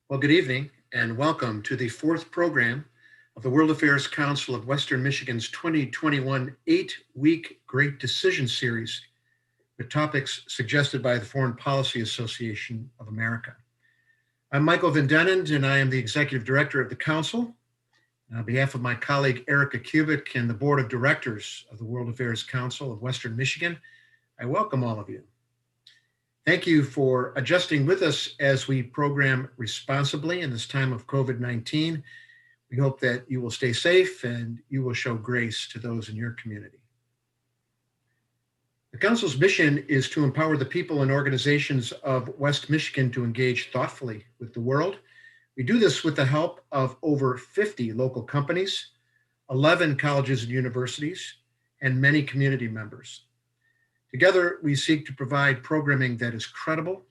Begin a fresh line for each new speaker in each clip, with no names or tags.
Well, good evening and welcome to the fourth program of the World Affairs Council of Western Michigan's 2021 8-week Great Decision Series with topics suggested by the Foreign Policy Association of America. I'm Michael Van Denen, and I am the Executive Director of the Council. On behalf of my colleague Erica Kubik and the Board of Directors of the World Affairs Council of Western Michigan, I welcome all of you. Thank you for adjusting with us as we program responsibly in this time of COVID-19. We hope that you will stay safe and you will show grace to those in your community. The Council's mission is to empower the people and organizations of West Michigan to engage thoughtfully with the world. We do this with the help of over 50 local companies, 11 colleges and universities, and many community members. Together, we seek to provide programming that is credible,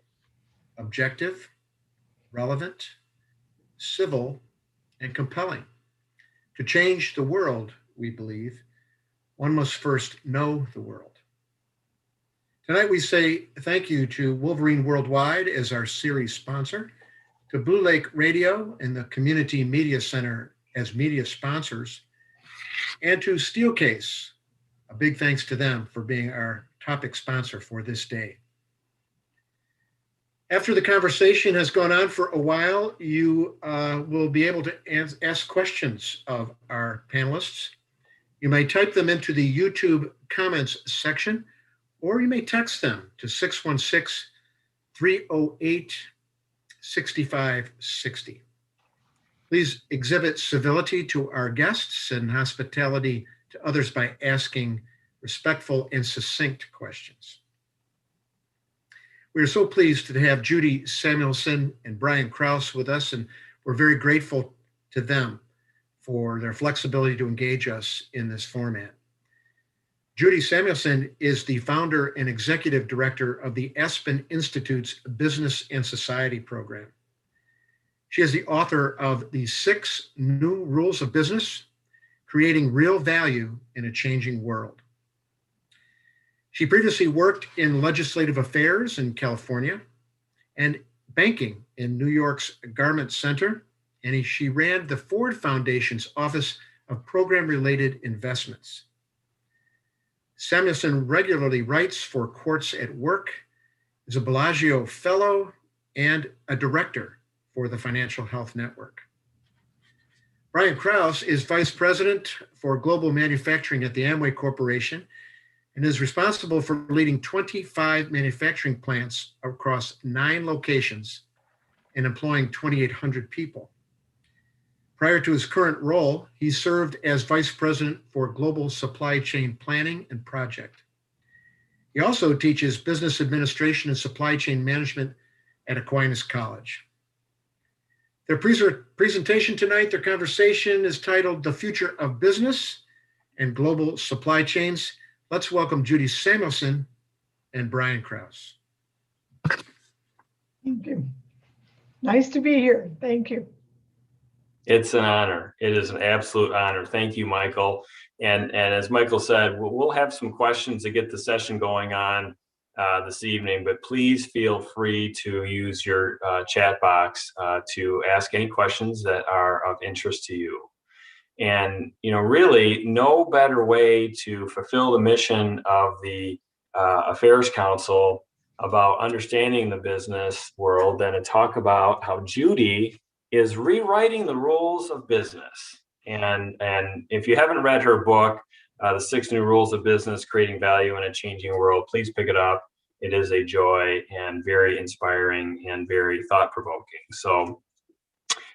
objective, relevant, civil, and compelling. To change the world, we believe, one must first know the world. Tonight, we say thank you to Wolverine Worldwide as our series sponsor, to Blue Lake Radio and the Community Media Center as media sponsors, and to Steelcase. A big thanks to them for being our topic sponsor for this day. After the conversation has gone on for a while, you will be able to ask questions of our panelists. You may type them into the YouTube comments section, or you may text them to 616-308-6560. Please exhibit civility to our guests and hospitality to others by asking respectful and succinct questions. We are so pleased to have Judy Samuelson and Brian Kraus with us, and we're very grateful to them for their flexibility to engage us in this format. Judy Samuelson is the founder and executive director of the Aspen Institute's Business and Society program. She is the author of the 6 New Rules of Business, Creating Real Value in a Changing World. She previously worked in legislative affairs in California and banking in New York's Garment Center, and she ran the Ford Foundation's Office of Program-Related Investments. Samuelson regularly writes for Quartz at Work, is a Bellagio Fellow, and a director for the Financial Health Network. Brian Kraus is Vice President for Global Manufacturing at the Amway Corporation and is responsible for leading 25 manufacturing plants across 9 locations and employing 2,800 people. Prior to his current role, he served as Vice President for Global Supply Chain Planning and Project. He also teaches Business Administration and Supply Chain Management at Aquinas College. Their presentation tonight, their conversation is titled The Future of Business and Global Supply Chains. Let's welcome Judy Samuelson and Brian Kraus.
Thank you. Nice to be here. Thank you.
It's an honor. It is an absolute honor. Thank you, Michael. And as Michael said, we'll have some questions to get the session going on this evening, but please feel free to use your chat box to ask any questions that are of interest to you. And, really no better way to fulfill the mission of the Affairs Council about understanding the business world than to talk about how Judy is rewriting the rules of business. And if you haven't read her book, The 6 New Rules of Business, Creating Value in a Changing World, please pick it up. It is a joy and very inspiring and very thought-provoking. So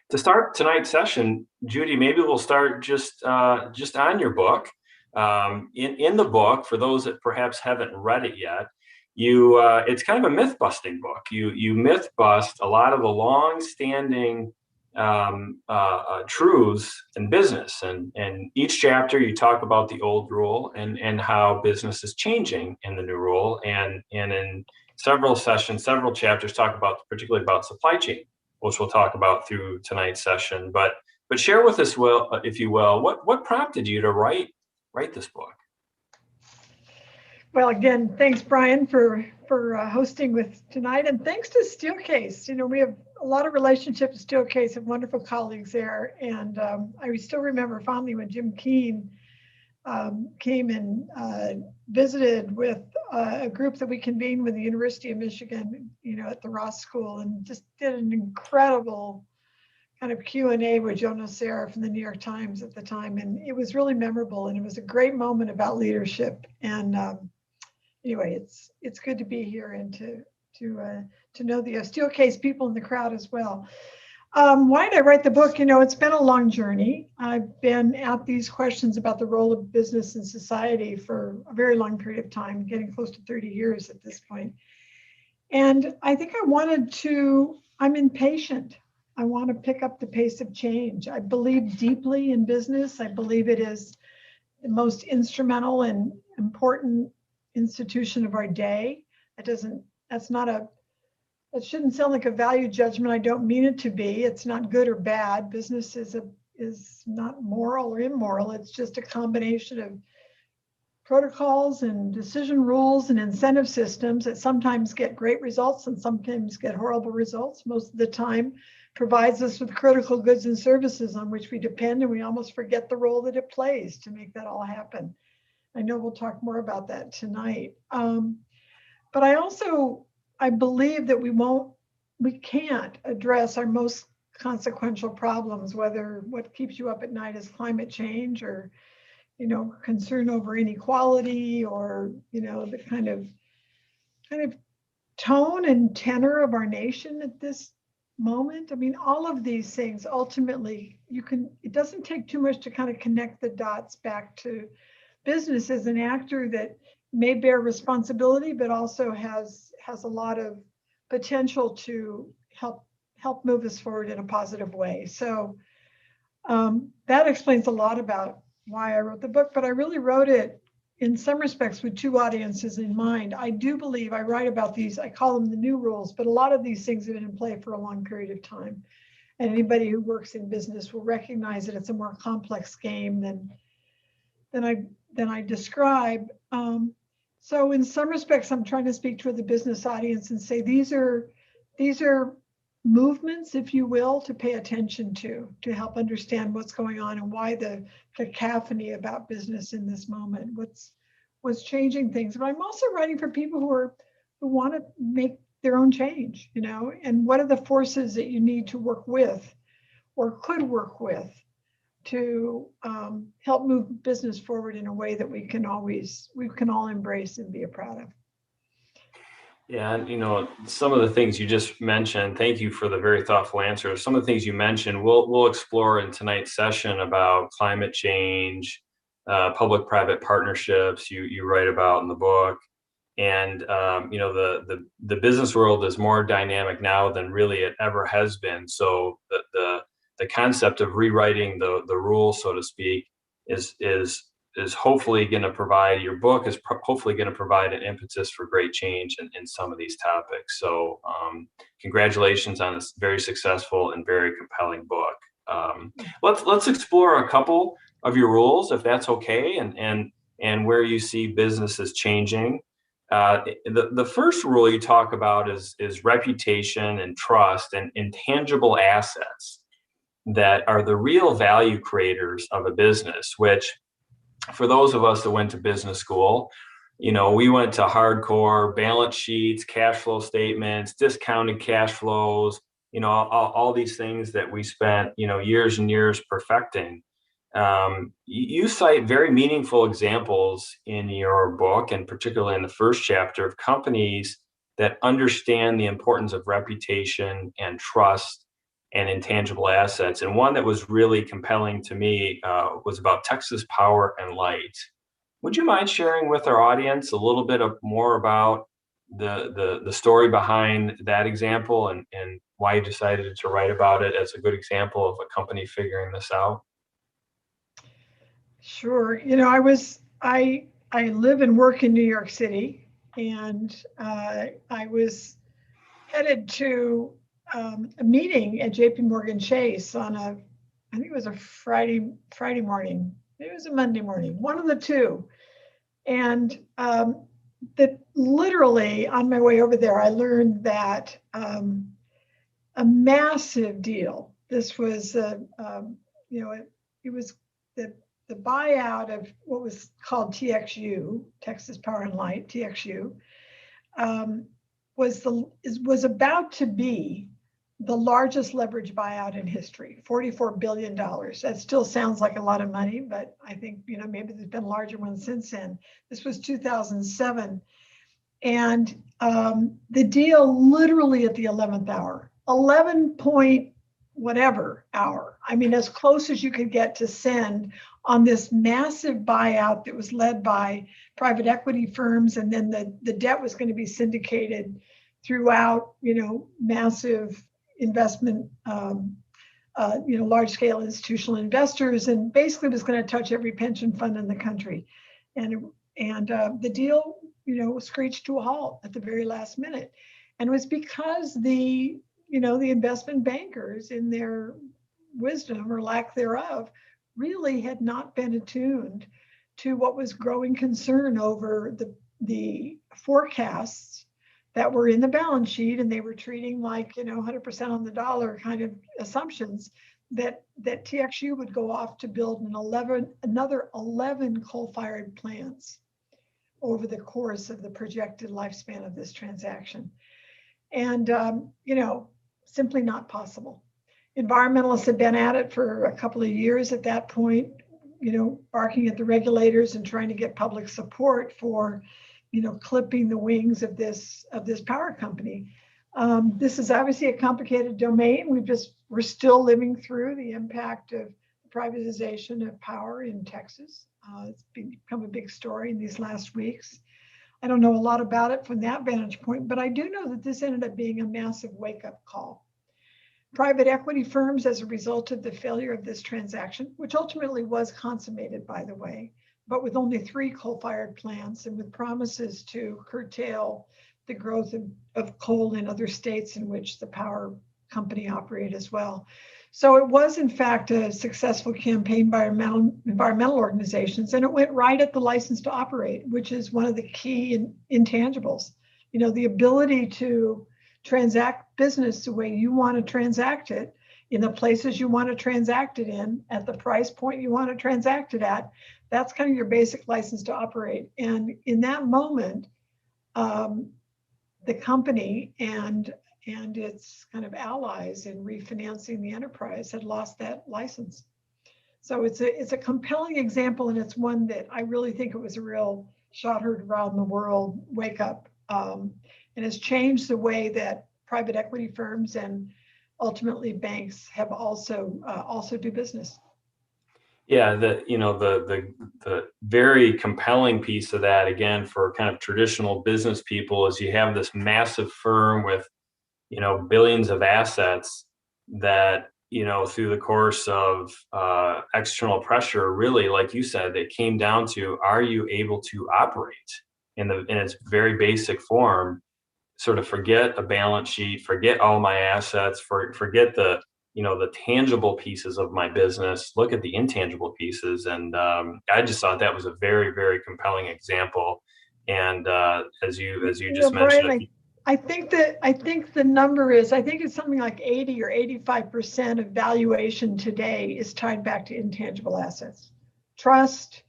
to start tonight's session, Judy, maybe we'll start just on your book. In the book, for those that perhaps haven't read it yet, it's kind of a myth-busting book. You myth bust a lot of the long-standing truths in business, and each chapter you talk about the old rule and how business is changing in the new rule, and in several chapters talk about particularly about supply chain, which we'll talk about through tonight's session. But share with us, if you will, what prompted you to write this book?
Well, again, thanks, Brian, for hosting with tonight, and thanks to Steelcase. We have a lot of relationships at Steelcase, have wonderful colleagues there. And I still remember fondly when Jim Keene came and visited with a group that we convened with the University of Michigan, at the Ross School, and just did an incredible kind of Q&A with Jonas Serra from the New York Times at the time. And it was really memorable, and it was a great moment about leadership. And anyway, it's good to be here and to know the Steelcase people in the crowd as well. Why did I write the book? It's been a long journey. I've been at these questions about the role of business in society for a very long period of time, getting close to 30 years at this point. And I think I'm impatient. I want to pick up the pace of change. I believe deeply in business. I believe it is the most instrumental and important institution of our day. That shouldn't sound like a value judgment. I don't mean it to be. It's not good or bad. Business is not moral or immoral. It's just a combination of protocols and decision rules and incentive systems that sometimes get great results and sometimes get horrible results. Most of the time provides us with critical goods and services on which we depend, and we almost forget the role that it plays to make that all happen. I know we'll talk more about that tonight. But I believe that we can't address our most consequential problems, whether what keeps you up at night is climate change or, concern over inequality or, the kind of tone and tenor of our nation at this moment. I mean, all of these things ultimately it doesn't take too much to kind of connect the dots back to business as an actor that may bear responsibility, but also has a lot of potential to help move us forward in a positive way. So that explains a lot about why I wrote the book, but I really wrote it in some respects with two audiences in mind. I do believe I write about these, I call them the new rules, but a lot of these things have been in play for a long period of time. And anybody who works in business will recognize that it's a more complex game than I describe. So in some respects, I'm trying to speak to the business audience and say these are movements, if you will, to pay attention to help understand what's going on and why the cacophony about business in this moment, what's changing things. But I'm also writing for people who want to make their own change, and what are the forces that you need to work with or could work with to help move business forward in a way that we can all embrace and be proud of.
Yeah, and some of the things you just mentioned, thank you for the very thoughtful answer. Some of the things you mentioned, we'll explore in tonight's session about climate change, public-private partnerships you write about in the book. And the business world is more dynamic now than really it ever has been. So the concept of rewriting the rules, so to speak, is hopefully going to provide, your book is hopefully going to provide an impetus for great change in some of these topics. So congratulations on this very successful and very compelling book. Let's explore a couple of your rules, if that's okay, and where you see businesses changing. The first rule you talk about is reputation and trust and intangible assets that are the real value creators of a business, which for those of us that went to business school, we went to hardcore balance sheets, cash flow statements, discounted cash flows, all these things that we spent, years and years perfecting. You cite very meaningful examples in your book, and particularly in the first chapter, of companies that understand the importance of reputation and trust and intangible assets. And one that was really compelling to me was about Texas Power and Light. Would you mind sharing with our audience a little bit more about the story behind that example and why you decided to write about it as a good example of a company figuring this out?
Sure. I live and work in New York City, and I was headed to a meeting at JP Morgan Chase on I think it was a Friday morning. Maybe it was a Monday morning, one of the two. And that literally on my way over there, I learned that a massive deal. This was, it was the buyout of what was called TXU, Texas Power and Light, TXU, was about to be the largest leverage buyout in history, $44 billion. That still sounds like a lot of money, but I think, maybe there's been larger ones since then. This was 2007. And the deal literally at the 11th hour, 11 point whatever hour. I mean, as close as you could get to send on this massive buyout that was led by private equity firms. And then the debt was going to be syndicated throughout, massive investment, large scale institutional investors, and basically was going to touch every pension fund in the country. And the deal, screeched to a halt at the very last minute. And it was because the investment bankers, in their wisdom or lack thereof, really had not been attuned to what was growing concern over the forecasts that were in the balance sheet, and they were treating like 100% on the dollar kind of assumptions that TXU would go off to build another 11 coal-fired plants over the course of the projected lifespan of this transaction. And simply not possible. Environmentalists had been at it for a couple of years at that point, barking at the regulators and trying to get public support for clipping the wings of this power company. This is obviously a complicated domain. We're still living through the impact of privatization of power in Texas. It's become a big story in these last weeks. I don't know a lot about it from that vantage point, but I do know that this ended up being a massive wake-up call. Private equity firms, as a result of the failure of this transaction, which ultimately was consummated, by the way, but with only 3 coal-fired plants and with promises to curtail the growth of coal in other states in which the power company operated as well. So it was, in fact, a successful campaign by environmental organizations, and it went right at the license to operate, which is one of the key intangibles. The ability to transact business the way you want to transact it, in the places you want to transact it in, at the price point you want to transact it at. That's kind of your basic license to operate. And in that moment, the company and its kind of allies in refinancing the enterprise had lost that license. So it's a compelling example, and it's one that I really think it was a real shot heard around the world wake up, and has changed the way that private equity firms and ultimately banks have also do business.
Yeah, the very compelling piece of that, again, for kind of traditional business people, is you have this massive firm with billions of assets that through the course of external pressure, really, like you said, it came down to, are you able to operate in its very basic form? Sort of forget a balance sheet, forget all my assets, forget the tangible pieces of my business, look at the intangible pieces. And I just thought that was a very, very compelling example. And as you just mentioned,
Brian, I think the number is, I think it's something like 80 or 85% of valuation today is tied back to intangible assets. Trust,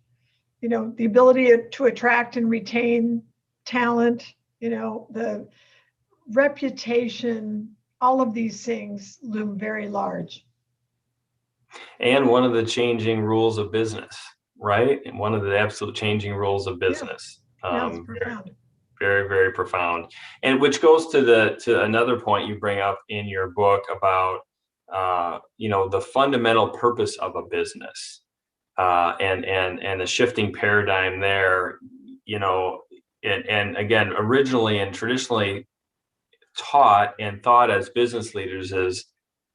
the ability to attract and retain talent, the reputation, all of these things loom very large.
And one of the changing rules of business, right? And one of the absolute changing rules of business.
Yeah, it's profound.
Very, very profound. And which goes to another point you bring up in your book about the fundamental purpose of a business, and the shifting paradigm there. And again, originally and traditionally taught and thought as business leaders is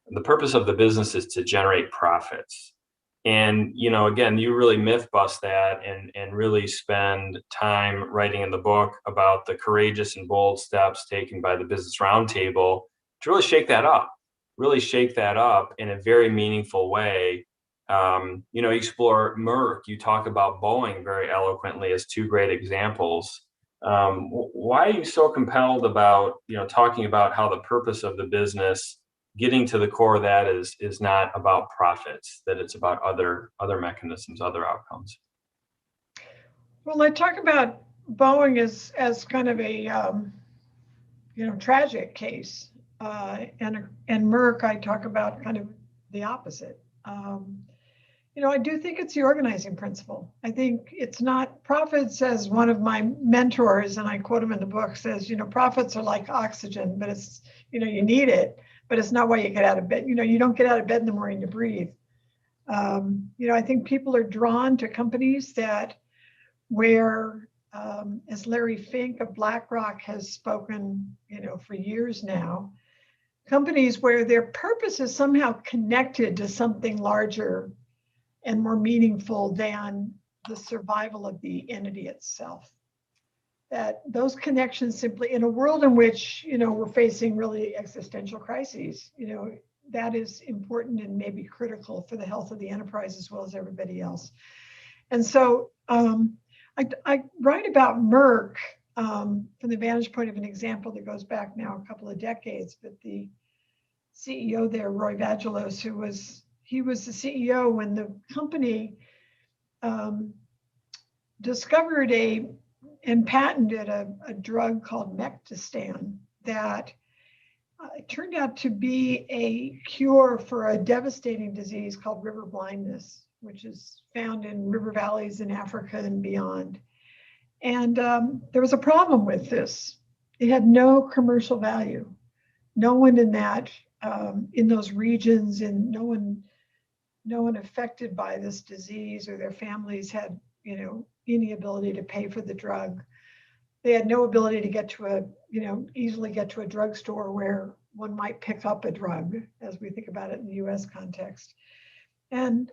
the purpose of the business is to generate profits. And, again, you really myth bust that and really spend time writing in the book about the courageous and bold steps taken by the Business Roundtable to really shake that up in a very meaningful way. You explore Merck, you talk about Boeing very eloquently as 2 great examples. Why are you so compelled about, talking about how the purpose of the business getting to the core of that is not about profits, that it's about other mechanisms, other outcomes.
Well, I talk about Boeing as kind of a tragic case, and Merck, I talk about kind of the opposite. I do think it's the organizing principle. I think it's not profits, as one of my mentors, and I quote him in the book, says, profits are like oxygen, but it's, you need it, but it's not why you get out of bed. You don't get out of bed in the morning to breathe. I think people are drawn to companies where, as Larry Fink of BlackRock has spoken, for years now, companies where their purpose is somehow connected to something larger and more meaningful than the survival of the entity itself. That those connections simply, in a world in which, we're facing really existential crises, that is important and maybe critical for the health of the enterprise as well as everybody else. And so I write about Merck from the vantage point of an example that goes back now a couple of decades, but the CEO there, Roy Vagelos, he was the CEO when the company discovered and patented a drug called Mectistan that turned out to be a cure for a devastating disease called river blindness, which is found in river valleys in Africa and beyond. And there was a problem with this. It had no commercial value. No one in those regions, and no one affected by this disease or their families had, any ability to pay for the drug. They had no ability to get to easily get to a drugstore where one might pick up a drug, as we think about it in the U.S. context. And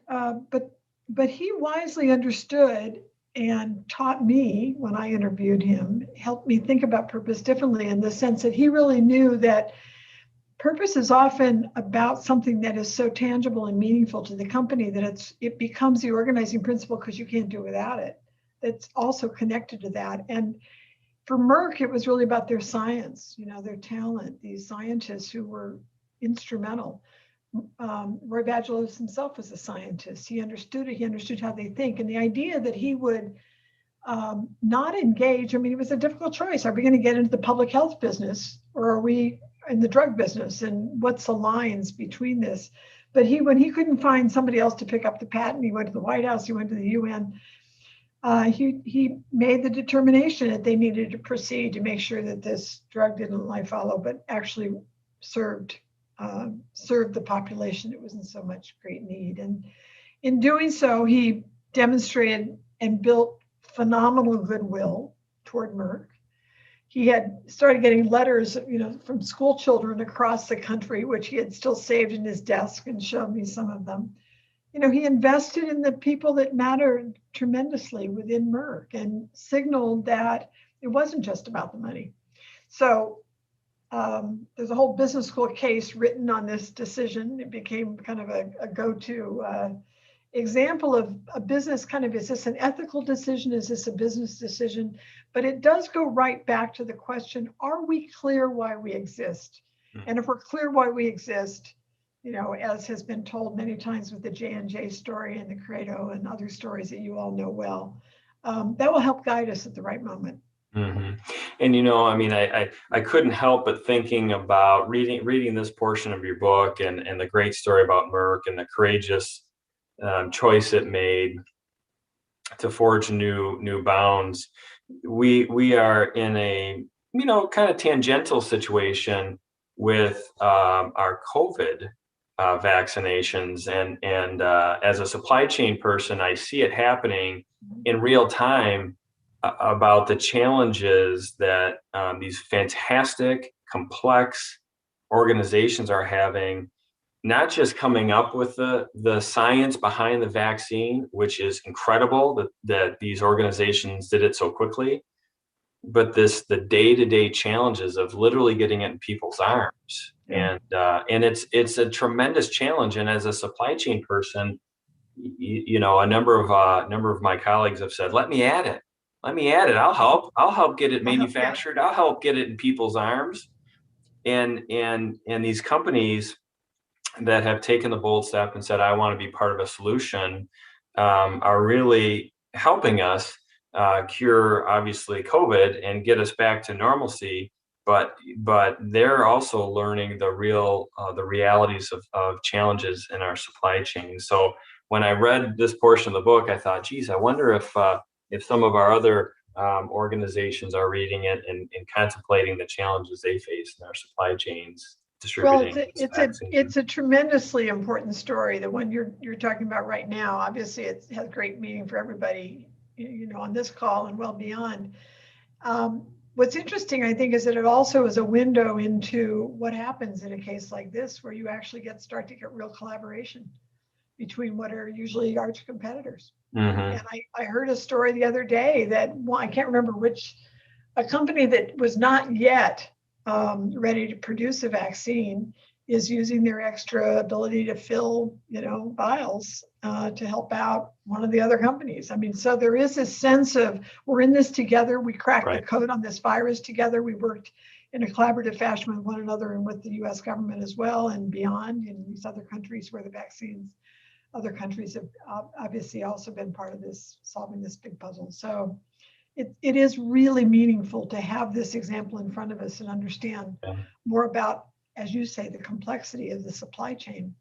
but he wisely understood and taught me when I interviewed him, helped me think about purpose differently, in the sense that he really knew that purpose is often about something that is so tangible and meaningful to the company that it becomes the organizing principle because you can't do without it. It's also connected to that. And for Merck, it was really about their science, their talent, these scientists who were instrumental. Roy Vagelos himself was a scientist. He understood it. He understood how they think. And the idea that he would not engage, it was a difficult choice. Are we going to get into the public health business, or are we in the drug business, and what's the lines between this? But when he couldn't find somebody else to pick up the patent, he went to the White House, he went to the UN. He made the determination that they needed to proceed to make sure that this drug didn't lie fallow, but actually served the population that was in so much great need. And in doing so, he demonstrated and built phenomenal goodwill toward Merck. He had started getting letters, from school children across the country, which he had still saved in his desk and showed me some of them. He invested in the people that mattered tremendously within Merck and signaled that it wasn't just about the money. So there's a whole business school case written on this decision. It became kind of a go-to example of a business kind of, is this an ethical decision? Is this a business decision? But it does go right back to the question, are we clear why we exist? And if we're clear why we exist, as has been told many times with the J&J story and the Credo and other stories that you all know well, that will help guide us at the right moment.
Mm-hmm. And I couldn't help but thinking about reading this portion of your book and the great story about Merck and the courageous choice it made to forge new bounds. We are in a kind of tangential situation with our COVID vaccinations, and as a supply chain person, I see it happening in real time about the challenges that these fantastic, complex organizations are having, not just coming up with the science behind the vaccine, which is incredible that these organizations did it so quickly, but the day-to-day challenges of literally getting it in people's arms. And it's a tremendous challenge. And as a supply chain person, a number of my colleagues have said, let me at it. I'll help get it manufactured. I'll help get it in people's arms. And these companies that have taken the bold step and said, I want to be part of a solution, are really helping us cure, obviously, COVID and get us back to normalcy. But they're also learning the realities of challenges in our supply chain. So when I read this portion of the book, I thought, geez, I wonder if some of our other organizations are reading it and contemplating the challenges they face in our supply chains.
Well, it's a tremendously important story. The one you're talking about right now. Obviously, it has great meaning for everybody, on this call and well beyond. What's interesting, I think, is that it also is a window into what happens in a case like this, where you actually start to get real collaboration between what are usually arch competitors.
Mm-hmm.
And I heard a story the other day that, well, I can't remember a company that was not yet ready to produce a vaccine is using their extra ability to fill, vials to help out one of the other companies. I mean, so there is a sense of we're in this together. We cracked the code on this virus together. We worked in a collaborative fashion with one another and with the US government as well and beyond in these other countries where the vaccines, other countries have obviously also been part of this, solving this big puzzle. So it is really meaningful to have this example in front of us and understand more about, as you say, the complexity of the supply chain,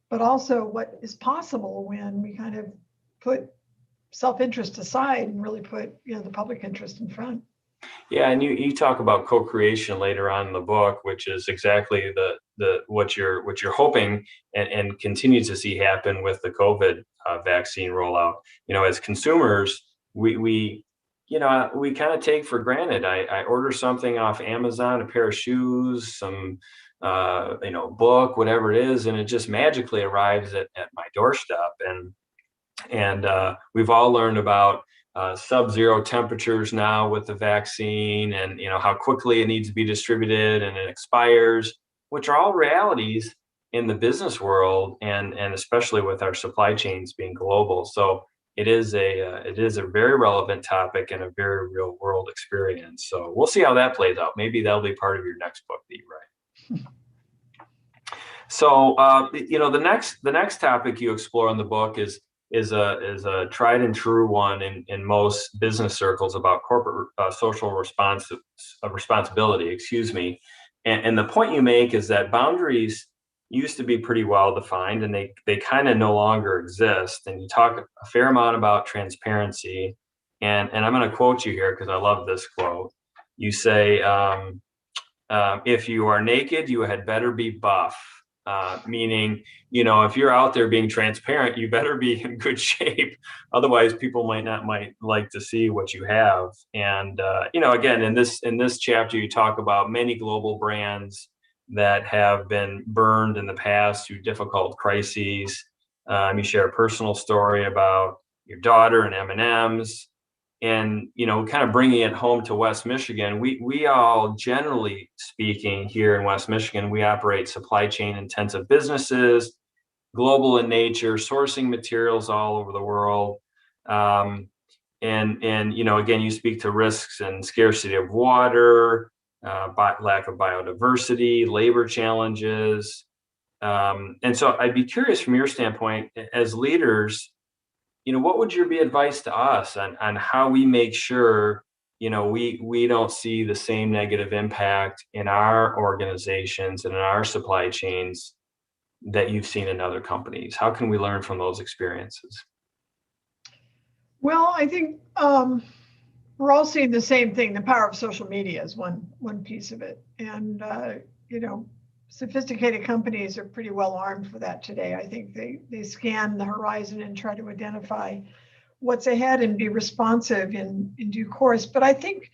but also what is possible when we kind of put self-interest aside and really put, the public interest in front.
Yeah, and you talk about co-creation later on in the book, which is exactly the what you're hoping and continue to see happen with the COVID vaccine rollout. As consumers, we kind of take for granted. I order something off Amazon, a pair of shoes, some book, whatever it is, and it just magically arrives at my doorstep. And we've all learned about sub-zero temperatures now with the vaccine, and how quickly it needs to be distributed and it expires, which are all realities in the business world, and especially with our supply chains being global. So it is a very relevant topic and a very real world experience. So we'll see how that plays out. Maybe that'll be part of your next book that you write. So the next topic you explore in the book is a tried and true one in most business circles about corporate social responsibility. Excuse me. And the point you make is that boundaries used to be pretty well defined, and they kind of no longer exist. And you talk a fair amount about transparency. And I'm going to quote you here because I love this quote. You say, if you are naked, you had better be buff. Meaning, if you're out there being transparent, you better be in good shape. Otherwise, people might like to see what you have. And, again, in this chapter, you talk about many global brands that have been burned in the past through difficult crises. You share a personal story about your daughter and M&Ms. And, kind of bringing it home to West Michigan, we all, generally speaking, here in West Michigan, we operate supply chain intensive businesses, global in nature, sourcing materials all over the world. And again, you speak to risks and scarcity of water, lack of biodiversity, labor challenges. And so I'd be curious from your standpoint as leaders, what would your advice to us on how we make sure, we don't see the same negative impact in our organizations and in our supply chains that you've seen in other companies? How can we learn from those experiences?
Well, I think we're all seeing the same thing. The power of social media is one piece of it. And, sophisticated companies are pretty well armed for that today. I think they scan the horizon and try to identify what's ahead and be responsive in due course. But I think,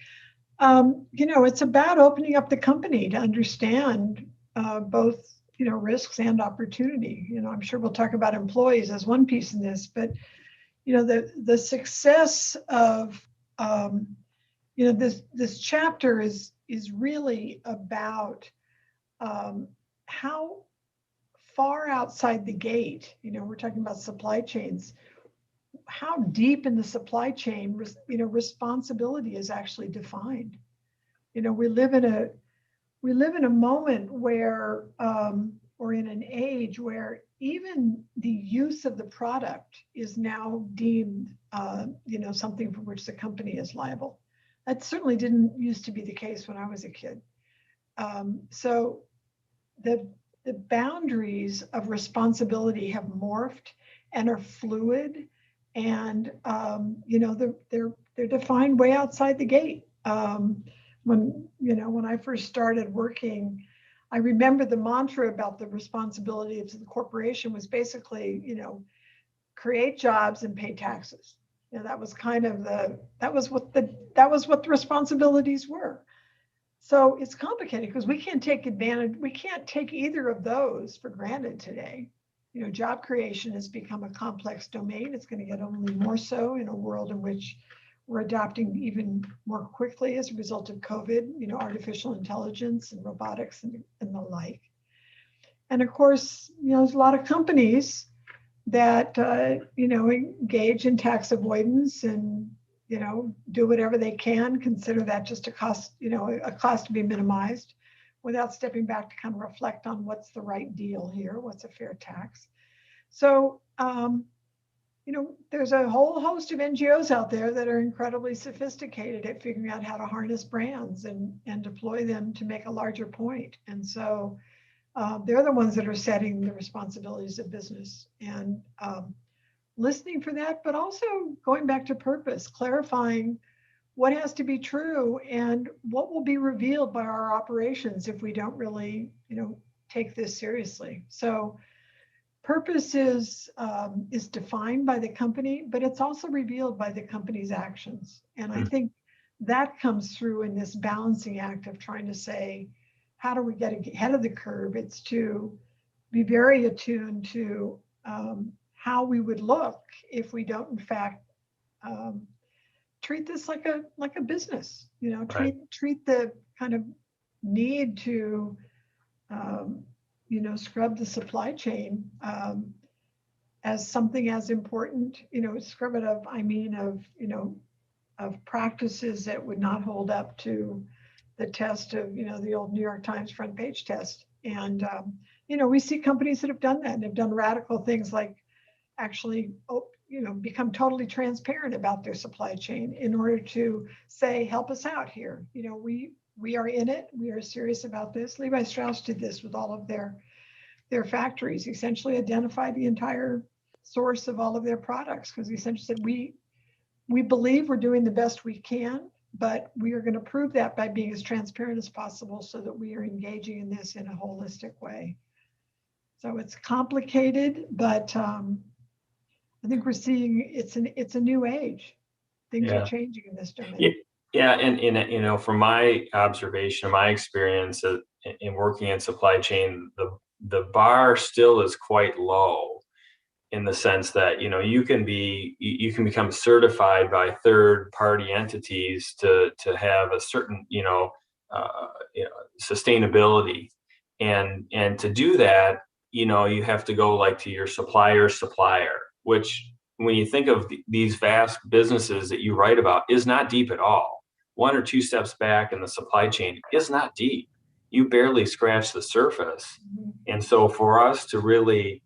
it's about opening up the company to understand both, risks and opportunity. I'm sure we'll talk about employees as one piece in this, but, the success of, this chapter is really about how far outside the gate, we're talking about supply chains, how deep in the supply chain, responsibility is actually defined. We live in a moment where or in an age where even the use of the product is now deemed, something for which the company is liable. That certainly didn't used to be the case when I was a kid. So the boundaries of responsibility have morphed and are fluid, and they're defined way outside the gate. When I first started working, I remember the mantra about the responsibility of the corporation was basically, create jobs and pay taxes. That was kind of that was what the responsibilities were. So it's complicated because we can't take either of those for granted today. Job creation has become a complex domain. It's going to get only more so in a world in which we're adopting even more quickly as a result of COVID, artificial intelligence and robotics and the like. And of course, there's a lot of companies that, engage in tax avoidance and, do whatever they can, consider that just a cost to be minimized without stepping back to kind of reflect on what's the right deal here, what's a fair tax. So, there's a whole host of NGOs out there that are incredibly sophisticated at figuring out how to harness brands and deploy them to make a larger point. And so they're the ones that are setting the responsibilities of business and listening for that, but also going back to purpose, clarifying what has to be true and what will be revealed by our operations if we don't really, take this seriously. So purpose is defined by the company, but it's also revealed by the company's actions. And I think that comes through in this balancing act of trying to say, how do we get ahead of the curve? It's to be very attuned to how we would look if we don't, in fact, treat this like a business. Treat the kind of need to scrub the supply chain as something as important. Scrub it of practices that would not hold up to the test of the old New York Times front page test. And we see companies that have done that and have done radical things like actually become totally transparent about their supply chain in order to say, help us out here. We are in it. We are serious about this. Levi Strauss did this with all of their factories, essentially identified the entire source of all of their products, because he essentially said, we believe we're doing the best we can, but we are going to prove that by being as transparent as possible so that we are engaging in this in a holistic way. So it's complicated, but I think we're seeing it's a new age. Things are changing in this domain.
Yeah, and from my observation, my experience in working in supply chain, the bar still is quite low, in the sense that you can become certified by third-party entities to have a certain sustainability, and to do that, you have to go like to your supplier's supplier, which, when you think of these vast businesses that you write about, is not deep at all. One or two steps back in the supply chain is not deep. You barely scratch the surface. And so for us to really,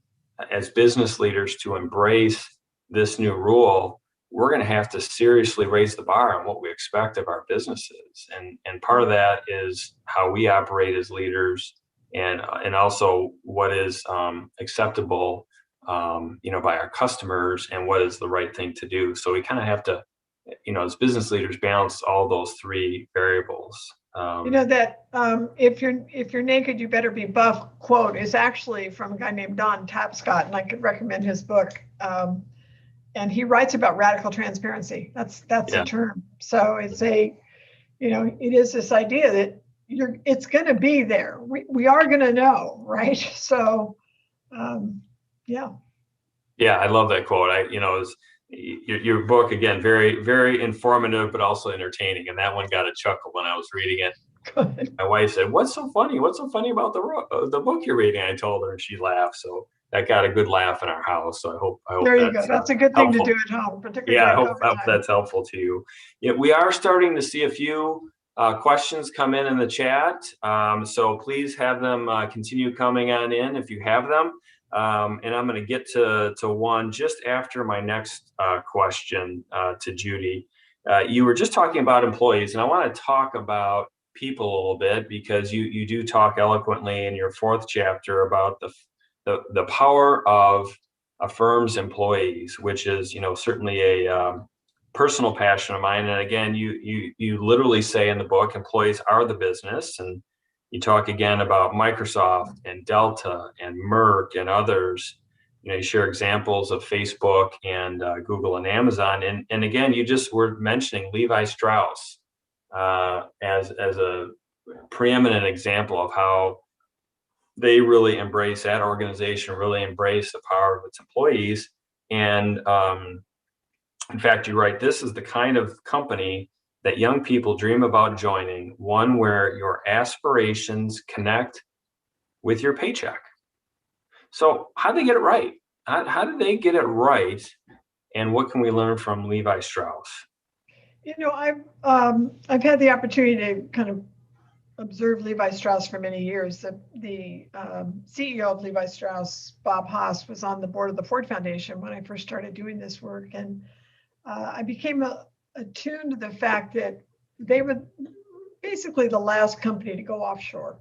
as business leaders, to embrace this new rule, we're going to have to seriously raise the bar on what we expect of our businesses. And part of that is how we operate as leaders, and also what is acceptable by our customers, and what is the right thing to do. So we kind of have to, as business leaders, balance all those three variables.
If you're naked, you better be buff quote is actually from a guy named Don Tapscott, and I could recommend his book. And he writes about radical transparency. That's a term. So it's it is this idea that it's going to be there. We are going to know, right? So,
Yeah, I love that quote. Your book, again, very, very informative, but also entertaining. And that one got a chuckle when I was reading it.
Good.
My wife said, "What's so funny? What's so funny about the book you're reading?" I told her, and she laughed. So that got a good laugh in our house. So I hope
there you go. That's a good thing
helpful
to do at home, particularly.
Yeah, I hope that's helpful to you. Yeah, we are starting to see a few questions come in the chat. So please have them continue coming on in if you have them. And I'm going to get to one just after my next question to Judy. You were just talking about employees, and I want to talk about people a little bit, because you do talk eloquently in your 4th chapter about the power of a firm's employees, which is, certainly a personal passion of mine. And again, you literally say in the book, employees are the business. And you talk again about Microsoft and Delta and Merck and others. You share examples of Facebook and Google and Amazon. And again, you just were mentioning Levi Strauss as a preeminent example of how they really embrace, that organization really embrace the power of its employees. And in fact, you write, this is the kind of company that young people dream about joining, one where your aspirations connect with your paycheck. So how did they get it right? How did they get it right? And what can we learn from Levi Strauss?
I've had the opportunity to kind of observe Levi Strauss for many years. The CEO of Levi Strauss, Bob Haas, was on the board of the Ford Foundation when I first started doing this work. And I became attuned to the fact that they were basically the last company to go offshore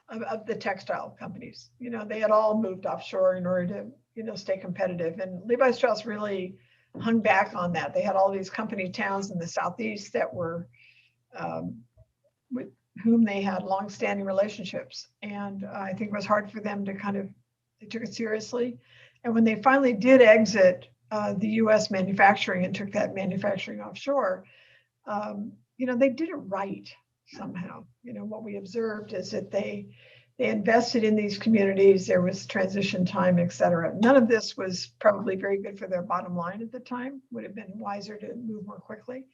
of the textile companies. They had all moved offshore in order to, stay competitive. And Levi Strauss really hung back on that. They had all these company towns in the Southeast that were with whom they had longstanding relationships. And I think it was hard for them to they took it seriously. And when they finally did exit the US manufacturing and took that manufacturing offshore, they did it right somehow. What we observed is that they invested in these communities. There was transition time, et cetera. None of this was probably very good for their bottom line at the time. Would have been wiser to move more quickly.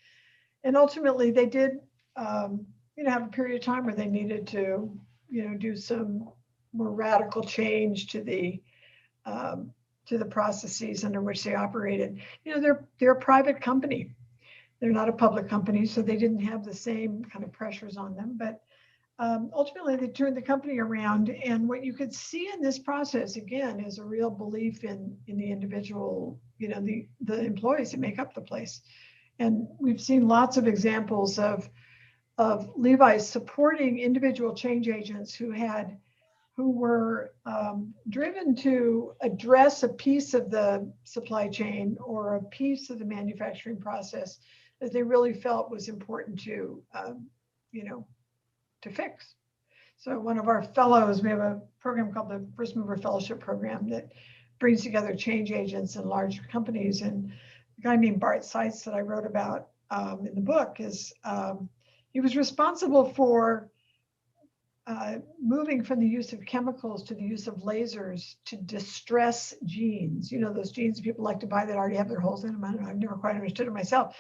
And ultimately they did, have a period of time where they needed to, do some more radical change to the processes under which they operated. They're a private company. They're not a public company, so they didn't have the same kind of pressures on them. But ultimately, they turned the company around. And what you could see in this process, again, is a real belief in the individual, the employees that make up the place. And we've seen lots of examples of Levi supporting individual change agents who were driven to address a piece of the supply chain or a piece of the manufacturing process that they really felt was important to fix. So one of our fellows, we have a program called the First Mover Fellowship Program that brings together change agents in large companies. And a guy named Bart Seitz that I wrote about in the book is he was responsible for moving from the use of chemicals to the use of lasers to distress jeans. Those jeans people like to buy that already have their holes in them. I don't know, I've never quite understood it myself.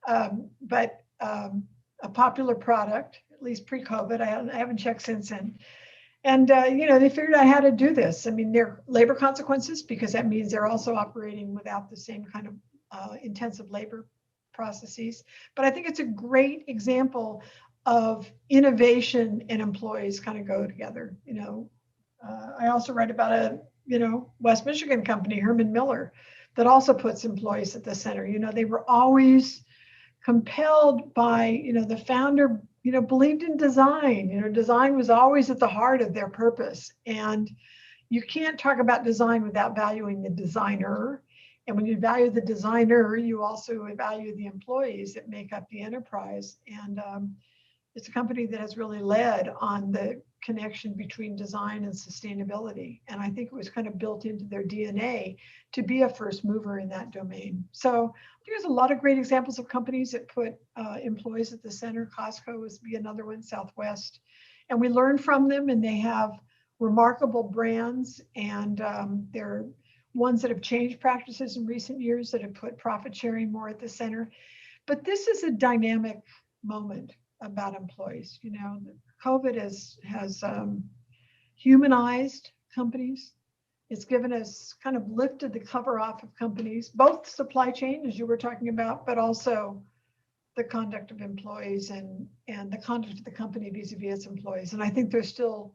But a popular product, at least pre-COVID. I haven't checked since then. And, they figured out how to do this. I mean, there are labor consequences because that means they're also operating without the same kind of intensive labor processes. But I think it's a great example of innovation and employees kind of go together. I also write about a, West Michigan company, Herman Miller, that also puts employees at the center. They were always compelled by, the founder, believed in design. Design was always at the heart of their purpose. And you can't talk about design without valuing the designer. And when you value the designer, you also value the employees that make up the enterprise. And it's a company that has really led on the connection between design and sustainability. And I think it was kind of built into their DNA to be a first mover in that domain. So there's a lot of great examples of companies that put employees at the center. Costco would be another one, Southwest. And we learn from them, and they have remarkable brands. And they're ones that have changed practices in recent years that have put profit sharing more at the center. But this is a dynamic moment about employees. COVID has humanized companies. It's given us kind of lifted the cover off of companies, both supply chain, as you were talking about, but also the conduct of employees and the conduct of the company vis-a-vis its employees. And I think there's still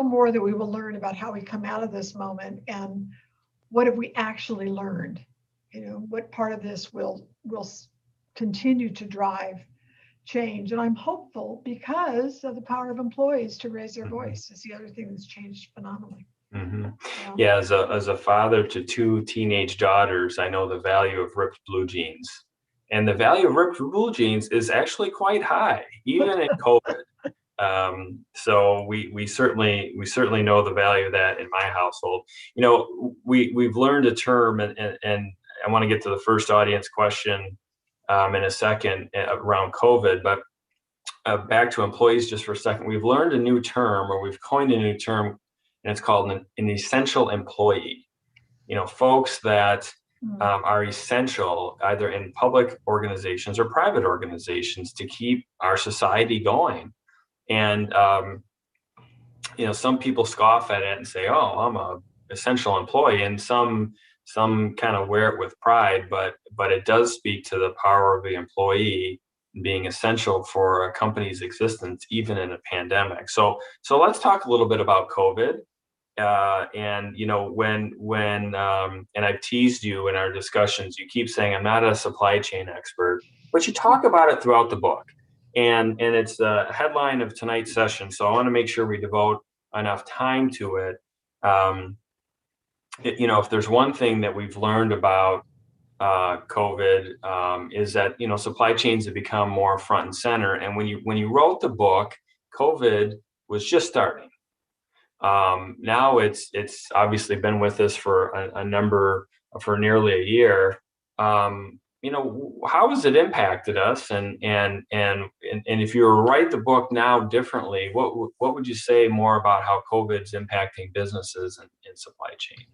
more that we will learn about how we come out of this moment and what have we actually learned. What part of this will continue to drive change. And I'm hopeful because of the power of employees to raise their voice. It's the other thing that's changed phenomenally.
Yeah, as a father to 2 teenage daughters, I know the value of ripped blue jeans. And the value of ripped blue jeans is actually quite high, even in COVID. So we certainly know the value of that in my household. We've learned a term, and I want to get to the first audience question in a second around COVID, but back to employees just for a second. We've learned a new term, or we've coined a new term, and it's called an essential employee. Folks that are essential either in public organizations or private organizations to keep our society going. And some people scoff at it and say, "Oh, I'm a essential employee," and some kind of wear it with pride, but it does speak to the power of the employee being essential for a company's existence, even in a pandemic. So let's talk a little bit about COVID. And and I've teased you in our discussions, you keep saying, I'm not a supply chain expert, but you talk about it throughout the book. And it's the headline of tonight's session. So I want to make sure we devote enough time to it. If there's one thing that we've learned about COVID, is that, supply chains have become more front and center. And when you wrote the book, COVID was just starting. Now it's obviously been with us for nearly a year. How has it impacted us? And if you were to write the book now differently, what would you say more about how COVID's impacting businesses and supply chain?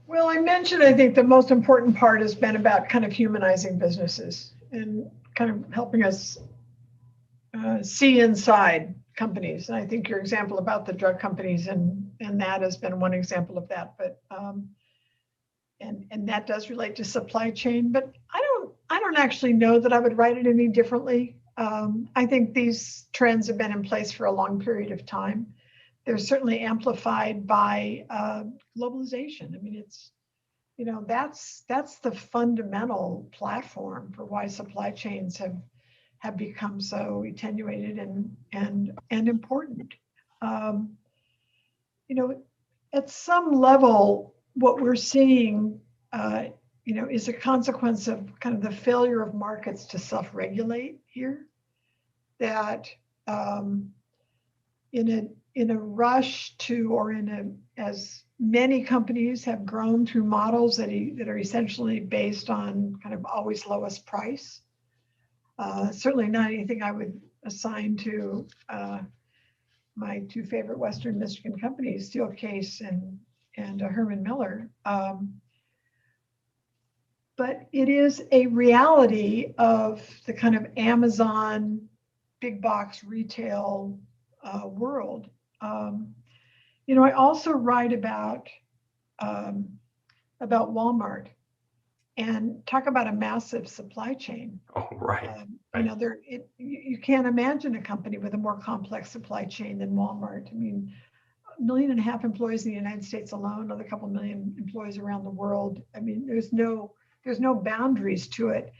Well, I mentioned, I think the most important part has been about kind of humanizing businesses and kind of helping us see inside companies. And I think your example about the drug companies and that has been one example of that. But and that does relate to supply chain. But I don't actually know that I would write it any differently. I think these trends have been in place for a long period of time. They're certainly amplified by globalization. I mean, it's that's the fundamental platform for why supply chains have become so attenuated and important. At some level, what we're seeing, is a consequence of kind of the failure of markets to self-regulate here. That in a rush to, or as many companies have grown through models that are essentially based on kind of always lowest price. Certainly not anything I would assign to my 2 favorite Western Michigan companies, Steelcase and Herman Miller. But it is a reality of the kind of Amazon big box retail world. I also write about Walmart and talk about a massive supply chain.
Oh, right.
You can't imagine a company with a more complex supply chain than Walmart. I mean, 1.5 million employees in the United States alone, another couple million employees around the world. I mean, there's no boundaries to it.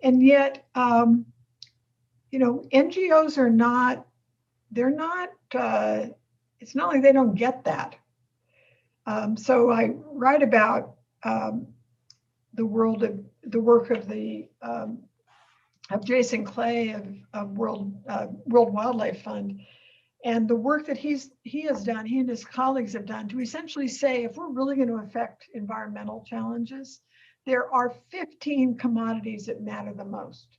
And yet, NGOs are not, it's not like they don't get that. So I write about the work of Jason Clay of World Wildlife Fund, and the work that he has done, he and his colleagues have done to essentially say, if we're really going to affect environmental challenges, there are 15 commodities that matter the most.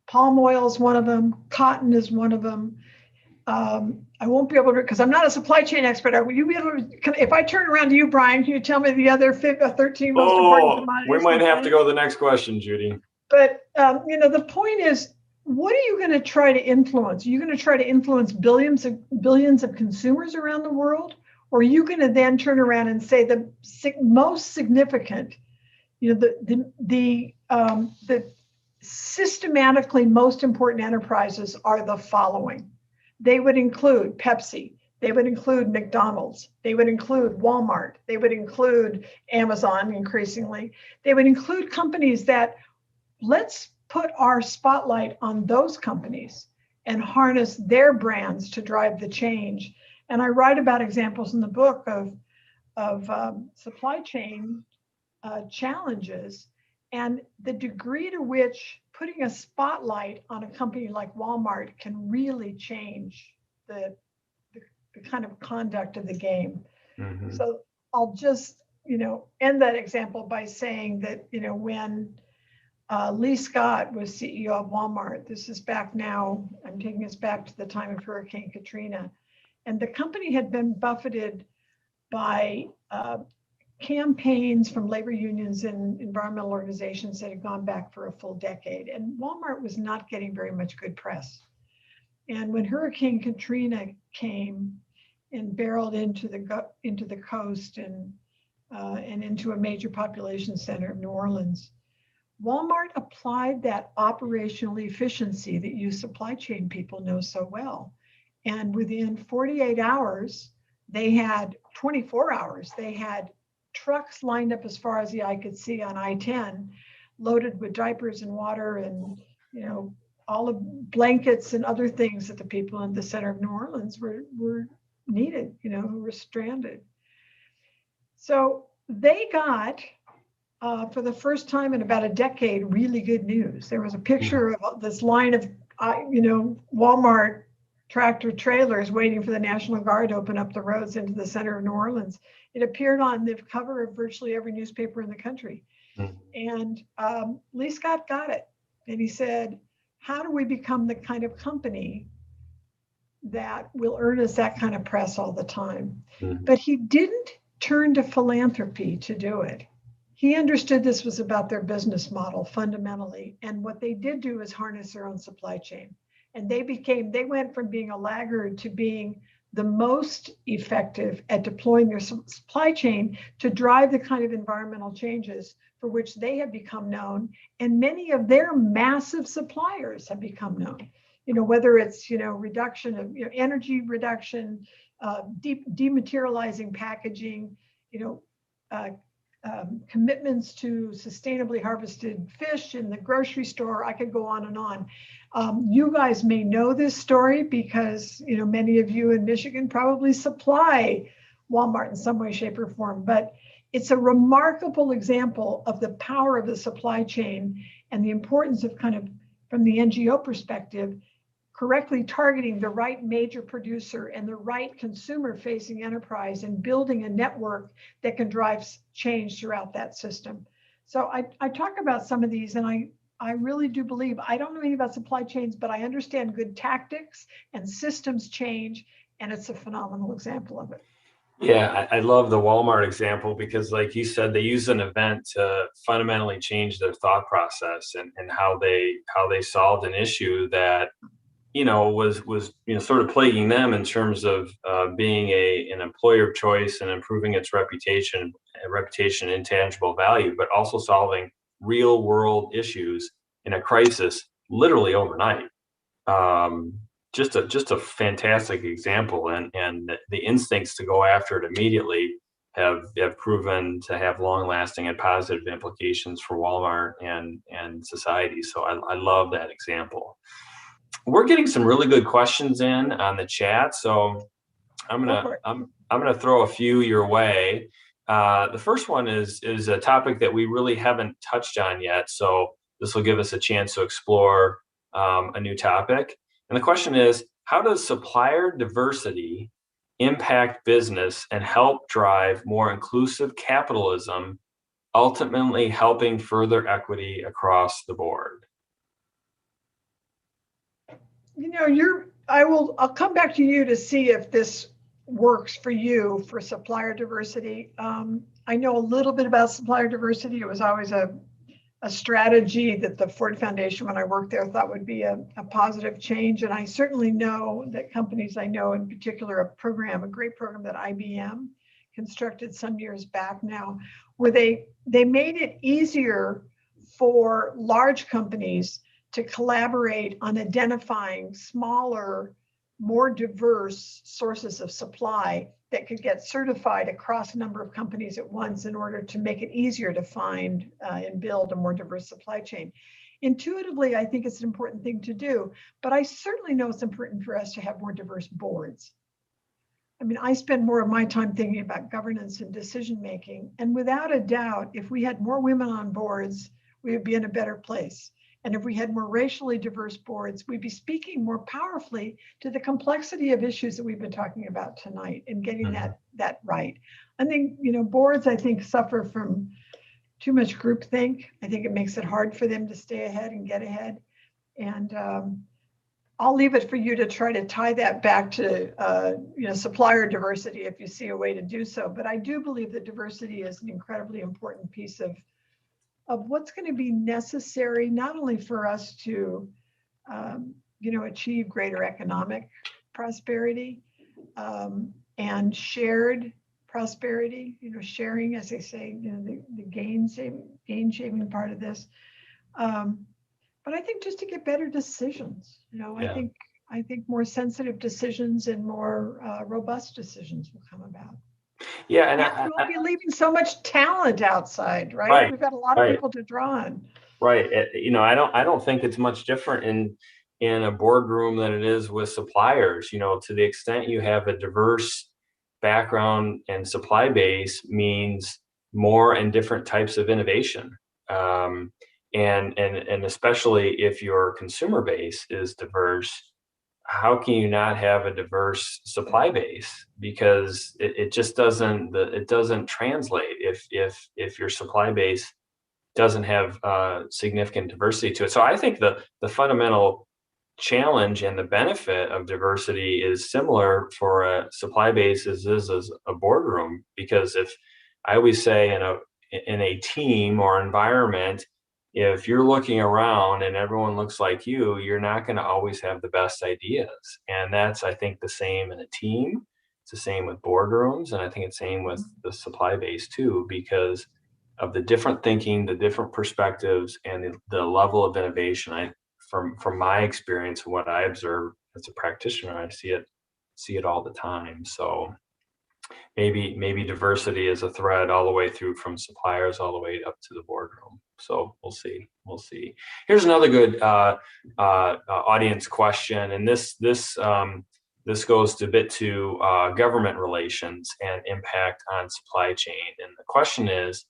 Palm oil is one of them. Cotton is one of them. I won't be able to, because I'm not a supply chain expert. Will you be able to, if I turn around to you, Brian, can you tell me the other 13 most important commodities?
We might have to go to the next question, Judy.
But, the point is, what are you going to try to influence? Are you going to try to influence billions of consumers around the world? Or are you going to then turn around and say the most significant, the systematically most important enterprises are the following. They would include Pepsi. They would include McDonald's. They would include Walmart. They would include Amazon increasingly. They would include companies that, let's put our spotlight on those companies and harness their brands to drive the change. And I write about examples in the book of supply chain challenges and the degree to which putting a spotlight on a company like Walmart can really change the kind of conduct of the game.
Mhm.
So I'll just, end that example by saying that, when Lee Scott was CEO of Walmart, this is back now, I'm taking us back to the time of Hurricane Katrina, and the company had been buffeted by campaigns from labor unions and environmental organizations that had gone back for a full decade. And Walmart was not getting very much good press. And when Hurricane Katrina came and barreled into the coast and into a major population center of New Orleans, Walmart applied that operational efficiency that you supply chain people know so well. And within 48 hours, 24 hours, they had trucks lined up as far as the eye could see on I-10, loaded with diapers and water and, all the blankets and other things that the people in the center of New Orleans were needed, who were stranded. So they got, for the first time in about a decade, really good news. There was a picture of this line of, Walmart tractor trailers waiting for the National Guard to open up the roads into the center of New Orleans. It appeared on the cover of virtually every newspaper in the country. And Lee Scott got it. And he said, how do we become the kind of company that will earn us that kind of press all the time? But he didn't turn to philanthropy to do it. He understood this was about their business model fundamentally. And what they did do is harness their own supply chain. And they went from being a laggard to being the most effective at deploying their supply chain to drive the kind of environmental changes for which they have become known. And many of their massive suppliers have become known, whether it's, reduction of energy reduction, dematerializing packaging, commitments to sustainably harvested fish in the grocery store. I could go on and on. You guys may know this story because, many of you in Michigan probably supply Walmart in some way, shape, or form, but it's a remarkable example of the power of the supply chain and the importance of kind of, from the NGO perspective, correctly targeting the right major producer and the right consumer-facing enterprise and building a network that can drive change throughout that system. So I talk about some of these, and I really do believe, I don't know anything about supply chains, but I understand good tactics and systems change, and it's a phenomenal example of it.
Yeah, I love the Walmart example because, like you said, they use an event to fundamentally change their thought process and how they solved an issue that was sort of plaguing them in terms of being an employer of choice and improving its reputation, intangible value, but also solving real world issues in a crisis literally overnight. Just a fantastic example, and the instincts to go after it immediately have proven to have long lasting and positive implications for Walmart and society. So I love that example. We're getting some really good questions in on the chat, so I'm gonna throw a few your way. The first one is a topic that we really haven't touched on yet, so this will give us a chance to explore a new topic. And the question is, how does supplier diversity impact business and help drive more inclusive capitalism, ultimately helping further equity across the board?
I'll come back to you to see if this works for you for supplier diversity. I know a little bit about supplier diversity. It was always a strategy that the Ford Foundation, when I worked there, thought would be a positive change. And I certainly know that companies I know, in particular, a great program that IBM constructed some years back now, where they made it easier for large companies to collaborate on identifying smaller, more diverse sources of supply that could get certified across a number of companies at once in order to make it easier to find and build a more diverse supply chain. Intuitively, I think it's an important thing to do, but I certainly know it's important for us to have more diverse boards. I mean, I spend more of my time thinking about governance and decision-making, and without a doubt, if we had more women on boards, we would be in a better place. And if we had more racially diverse boards, we'd be speaking more powerfully to the complexity of issues that we've been talking about tonight and getting that right. I think, boards, I think, suffer from too much groupthink. I think it makes it hard for them to stay ahead and get ahead. And I'll leave it for you to try to tie that back to supplier diversity if you see a way to do so. But I do believe that diversity is an incredibly important piece of what's going to be necessary, not only for us to achieve greater economic prosperity and shared prosperity, sharing, as they say, the gain shaving part of this. But I think just to get better decisions, I think more sensitive decisions and more robust decisions will come about.
Yeah, and
we'll be leaving so much talent outside, right?
Right,
We've got a lot of people to draw on.
Right. I don't think it's much different in a boardroom than it is with suppliers. To the extent you have a diverse background and supply base means more and different types of innovation. And especially if your consumer base is diverse, how can you not have a diverse supply base? Because it just doesn't translate if your supply base doesn't have significant diversity to it. So I think the fundamental challenge and the benefit of diversity is similar for a supply base as a boardroom, because if I always say in a team or environment, if you're looking around and everyone looks like you're not going to always have the best ideas. And that's, I think, the same in a team. It's the same with boardrooms. And I think it's the same with the supply base too, because of the different thinking, the different perspectives, and the level of innovation. From my experience and what I observe as a practitioner, I see it all the time. So maybe diversity is a thread all the way through from suppliers all the way up to the boardroom. So we'll see. Here's another good audience question, and this goes a bit to government relations and impact on supply chain. And the question is,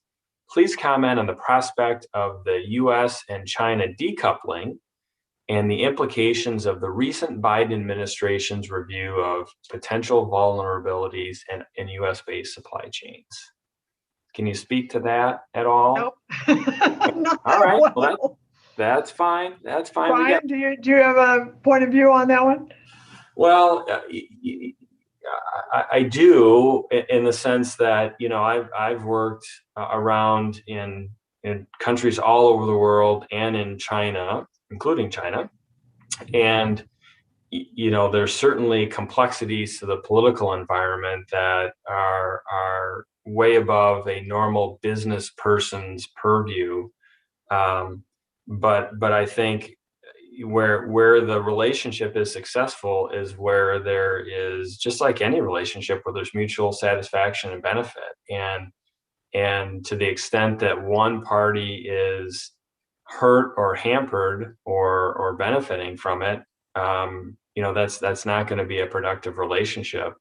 please comment on the prospect of the U.S. and China decoupling and the implications of the recent Biden administration's review of potential vulnerabilities in U.S.-based supply chains. Can you speak to that at all?
Nope. Not
all right.
well.
That's fine. That's fine.
Brian, do you have a point of view on that one?
Well, I do, in the sense that I've worked around in countries all over the world and in China, including China, and there's certainly complexities to the political environment that are way above a normal business person's purview. But I think where the relationship is successful is where there is, just like any relationship, where there's mutual satisfaction and benefit. And to the extent that one party is hurt or hampered or benefiting from it, that's not going to be a productive relationship.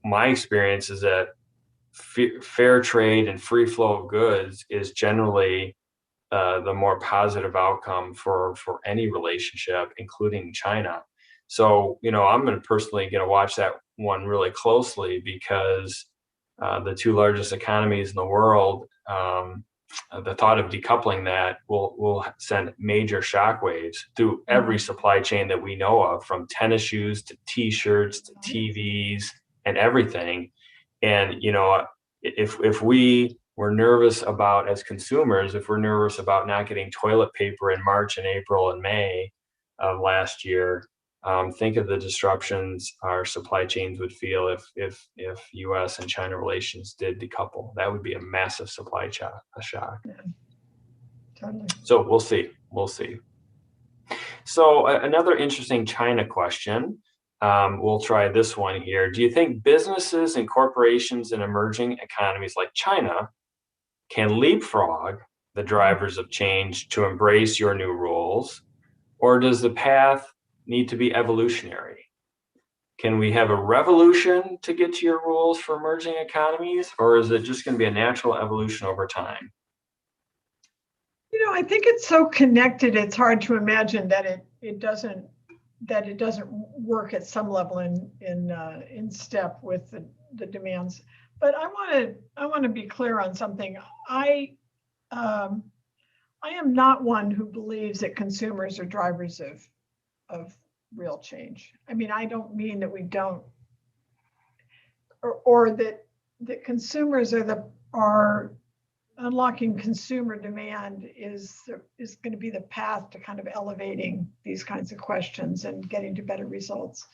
My experience is that fair trade and free flow of goods is generally the more positive outcome for any relationship, including China. So, I'm personally going to watch that one really closely, because the two largest economies in the world, the thought of decoupling that will send major shockwaves through every supply chain that we know of, from tennis shoes to T-shirts to TVs and everything. And, if we were nervous about, as consumers, if we're nervous about not getting toilet paper in March and April and May of last year, think of the disruptions our supply chains would feel if U.S. and China relations did decouple. That would be a massive supply shock.
Totally.
So we'll see. We'll see. So another interesting China question. We'll try this one here. Do you think businesses and corporations in emerging economies like China can leapfrog the drivers of change to embrace your new rules? Or does the path need to be evolutionary? Can we have a revolution to get to your rules for emerging economies? Or is it just going to be a natural evolution over time?
I think it's so connected, it's hard to imagine that it doesn't work at some level in step with the demands. But I want to be clear on something. I am not one who believes that consumers are drivers of real change. I mean, I don't mean that we don't, or that consumers are unlocking consumer demand is going to be the path to kind of elevating these kinds of questions and getting to better results.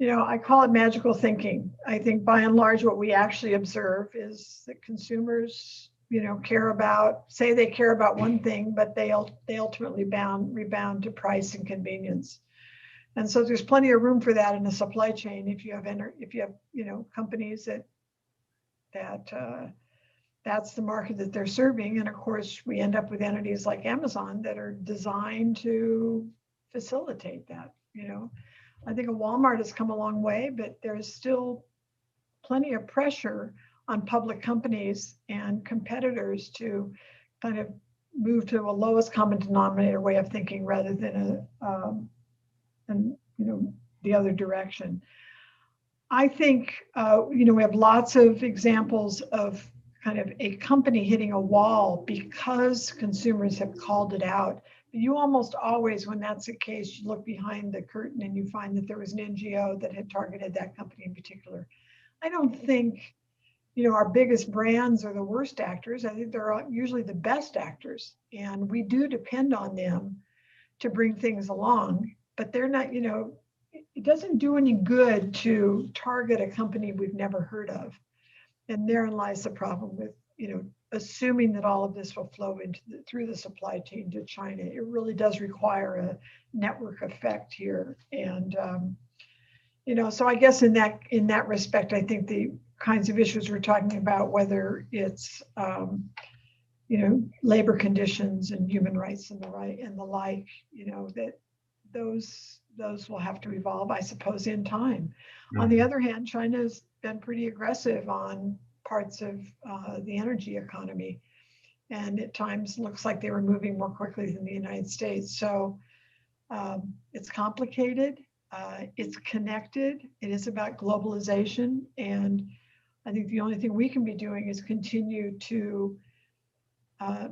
I call it magical thinking. I think by and large, what we actually observe is that consumers, say they care about one thing, but they ultimately rebound to price and convenience. And so there's plenty of room for that in the supply chain if you have companies that's the market that they're serving. And of course, we end up with entities like Amazon that are designed to facilitate that. I think a Walmart has come a long way, but there's still plenty of pressure on public companies and competitors to kind of move to a lowest common denominator way of thinking rather than the other direction. I think, we have lots of examples of kind of a company hitting a wall because consumers have called it out. But you almost always, when that's the case, you look behind the curtain and you find that there was an NGO that had targeted that company in particular. I don't think, our biggest brands are the worst actors. I think they're usually the best actors. And we do depend on them to bring things along, but they're not, it doesn't do any good to target a company we've never heard of. And therein lies the problem with, assuming that all of this will flow through the supply chain to China. It really does require a network effect here. And, so I guess in that respect, I think the kinds of issues we're talking about, whether it's, labor conditions and human rights and the like, that those will have to evolve, I suppose, in time. Mm-hmm. On the other hand, China's been pretty aggressive on parts of the energy economy, and at times looks like they were moving more quickly than the United States. So it's complicated, it's connected, it is about globalization, and I think the only thing we can be doing is continue to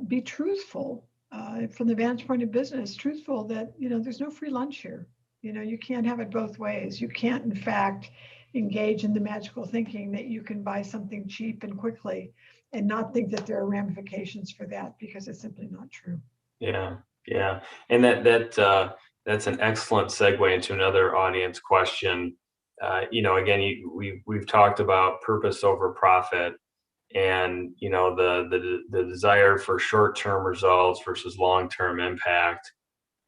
be truthful from the vantage point of business, truthful that, there's no free lunch here. You can't have it both ways. You can't, in fact, engage in the magical thinking that you can buy something cheap and quickly and not think that there are ramifications for that, because it's simply not true.
Yeah. And that's an excellent segue into another audience question. Again, we've talked about purpose over profit, and the desire for short-term results versus long-term impact.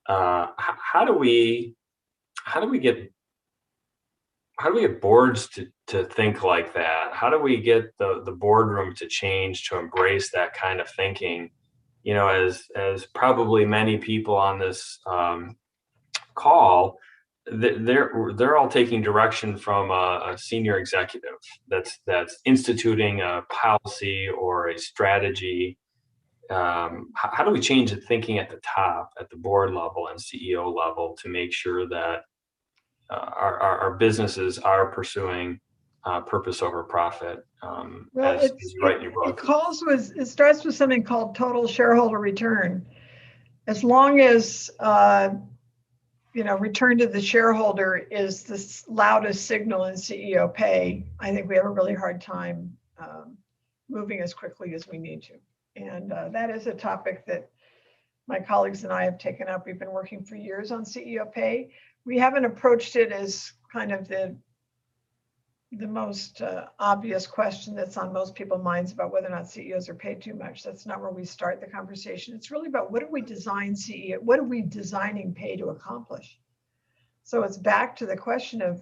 How do we get boards to think like that? How do we get the boardroom to change, to embrace that kind of thinking? As probably many people on this call, they're all taking direction from a senior executive that's instituting a policy or a strategy. How do we change the thinking at the top, at the board level and CEO level, to make sure that our businesses are pursuing purpose over profit?
Well,
as you write in your book.
It starts with something called total shareholder return. As long as return to the shareholder is the loudest signal in CEO pay, I think we have a really hard time moving as quickly as we need to. And that is a topic that my colleagues and I have taken up. We've been working for years on CEO pay. We haven't approached it as kind of the the most obvious question that's on most people's minds about whether or not CEOs are paid too much. That's not where we start the conversation. It's really about what are we designing pay to accomplish? So it's back to the question of,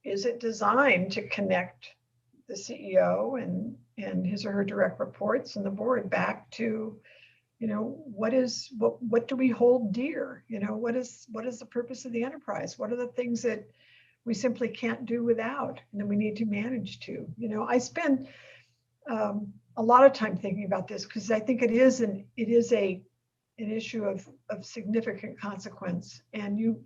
is it designed to connect the CEO and his or her direct reports and the board back to, what do we hold dear? What is the purpose of the enterprise? What are the things that we simply can't do without and that we need to manage to? I spend a lot of time thinking about this because I think it is an issue of significant consequence. And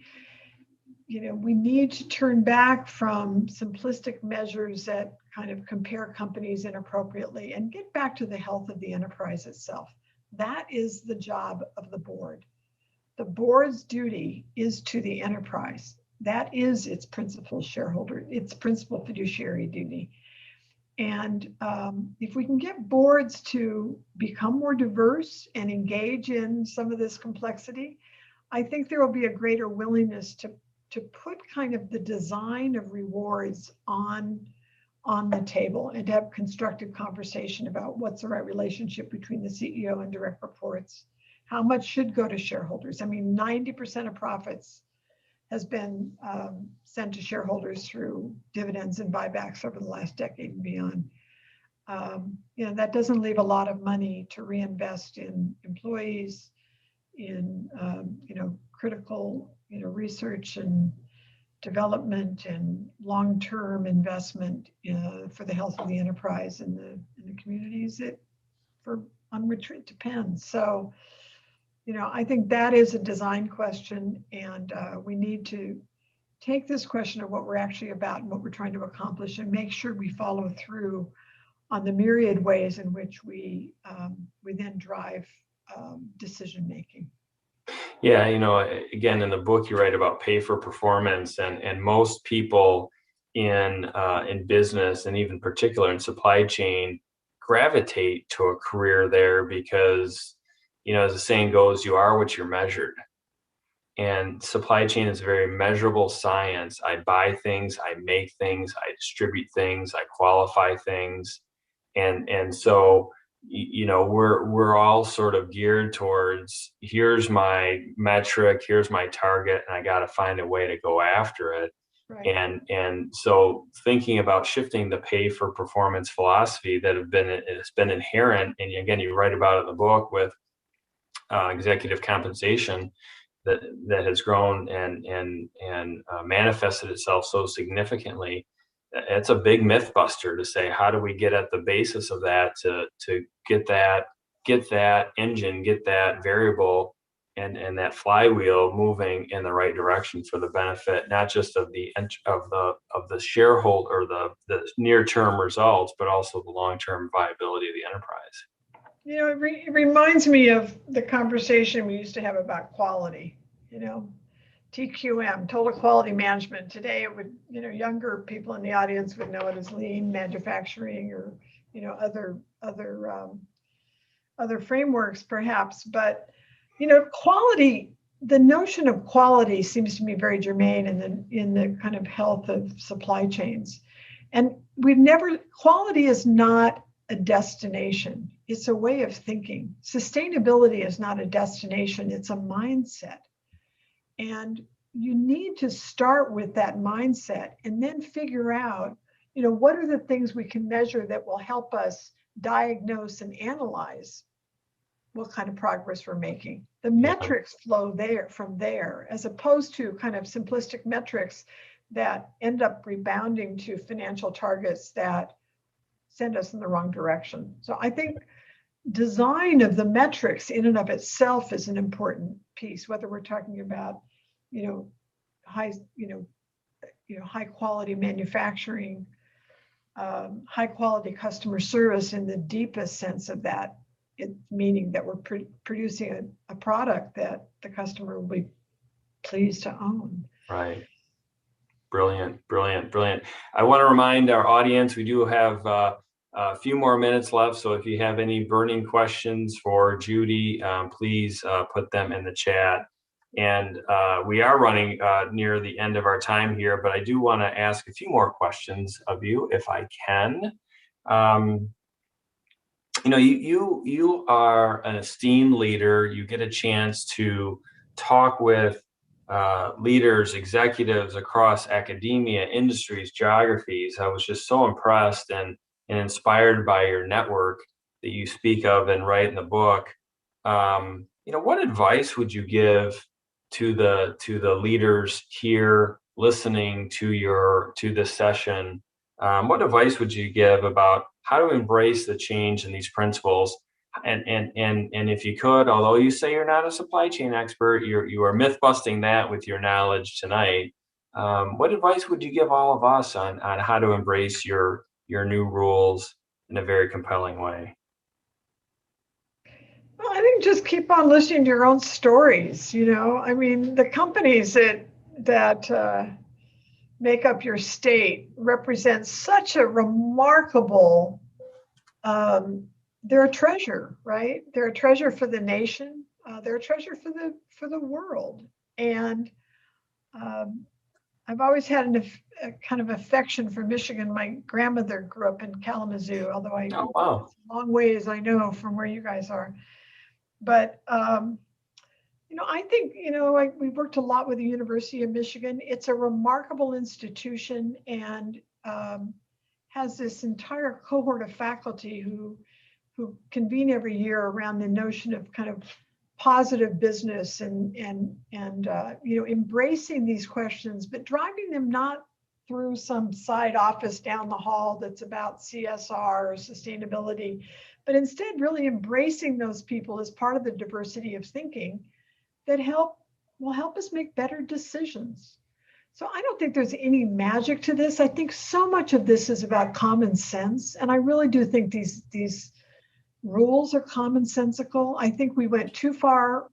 we need to turn back from simplistic measures that kind of compare companies inappropriately and get back to the health of the enterprise itself. That is the job of the board. The board's duty is to the enterprise. That is its principal shareholder, its principal fiduciary duty. And if we can get boards to become more diverse and engage in some of this complexity, I think there will be a greater willingness to put kind of the design of rewards on the table and to have constructive conversation about what's the right relationship between the CEO and direct reports. How much should go to shareholders? I mean, 90% of profits has been sent to shareholders through dividends and buybacks over the last decade and beyond. That doesn't leave a lot of money to reinvest in employees, in critical research and development and long-term investment for the health of the enterprise and the communities on which it depends. So, I think that is a design question, and we need to take this question of what we're actually about and what we're trying to accomplish and make sure we follow through on the myriad ways in which we then drive decision making.
Yeah, again, in the book you write about pay for performance, and most people in business, and even particular in supply chain, gravitate to a career there because, as the saying goes, you are what you're measured. And supply chain is a very measurable science. I buy things, I make things, I distribute things, I qualify things, and so we're all sort of geared towards, here's my metric, here's my target, and I got to find a way to go after it. Right. And so thinking about shifting the pay for performance philosophy it's been inherent, and again, you write about it in the book with executive compensation that has grown and manifested itself so significantly. It's a big myth buster to say, how do we get at the basis of that to get that engine, get that variable and that flywheel moving in the right direction for the benefit, not just of the shareholder or the near-term results, but also the long-term viability of the enterprise.
It reminds me of the conversation we used to have about quality, TQM, total quality management. Today, it would, younger people in the audience would know it as lean manufacturing or, other frameworks perhaps. But, quality, the notion of quality seems to be very germane in the kind of health of supply chains. And quality is not a destination. It's a way of thinking. Sustainability is not a destination. It's a mindset. And you need to start with that mindset and then figure out, what are the things we can measure that will help us diagnose and analyze what kind of progress we're making. The metrics flow from there, as opposed to kind of simplistic metrics that end up rebounding to financial targets that send us in the wrong direction. So I think design of the metrics in and of itself is an important piece, whether we're talking about, high quality manufacturing, high quality customer service in the deepest sense of that, meaning that we're producing a product that the customer will be pleased to own.
Right. Brilliant. I want to remind our audience, we do have a few more minutes left. So if you have any burning questions for Judy, please put them in the chat. And we are running near the end of our time here, but I do want to ask a few more questions of you, if I can. You are an esteemed leader. You get a chance to talk with leaders, executives across academia, industries, geographies. I was just so impressed and inspired by your network that you speak of and write in the book. What advice would you give to the leaders here listening to this session? What advice would you give about how to embrace the change in these principles? And if you could, although you say you're not a supply chain expert, you are myth busting that with your knowledge tonight. What advice would you give all of us on how to embrace your new rules in a very compelling way?
Well, I think just keep on listening to your own stories. I mean, the companies that make up your state represent such a remarkable. They're a treasure, right? They're a treasure for the nation. They're a treasure for the world. And I've always had a kind of affection for Michigan. My grandmother grew up in Kalamazoo, although it's a long ways, I know, from where you guys are. But I think we worked a lot with the University of Michigan. It's a remarkable institution and has this entire cohort of faculty who convene every year around the notion of kind of positive business and embracing these questions, but driving them not through some side office down the hall that's about CSR or sustainability, but instead really embracing those people as part of the diversity of thinking that will help us make better decisions. So I don't think there's any magic to this. I think so much of this is about common sense. And I really do think these rules are commonsensical. I think we went too far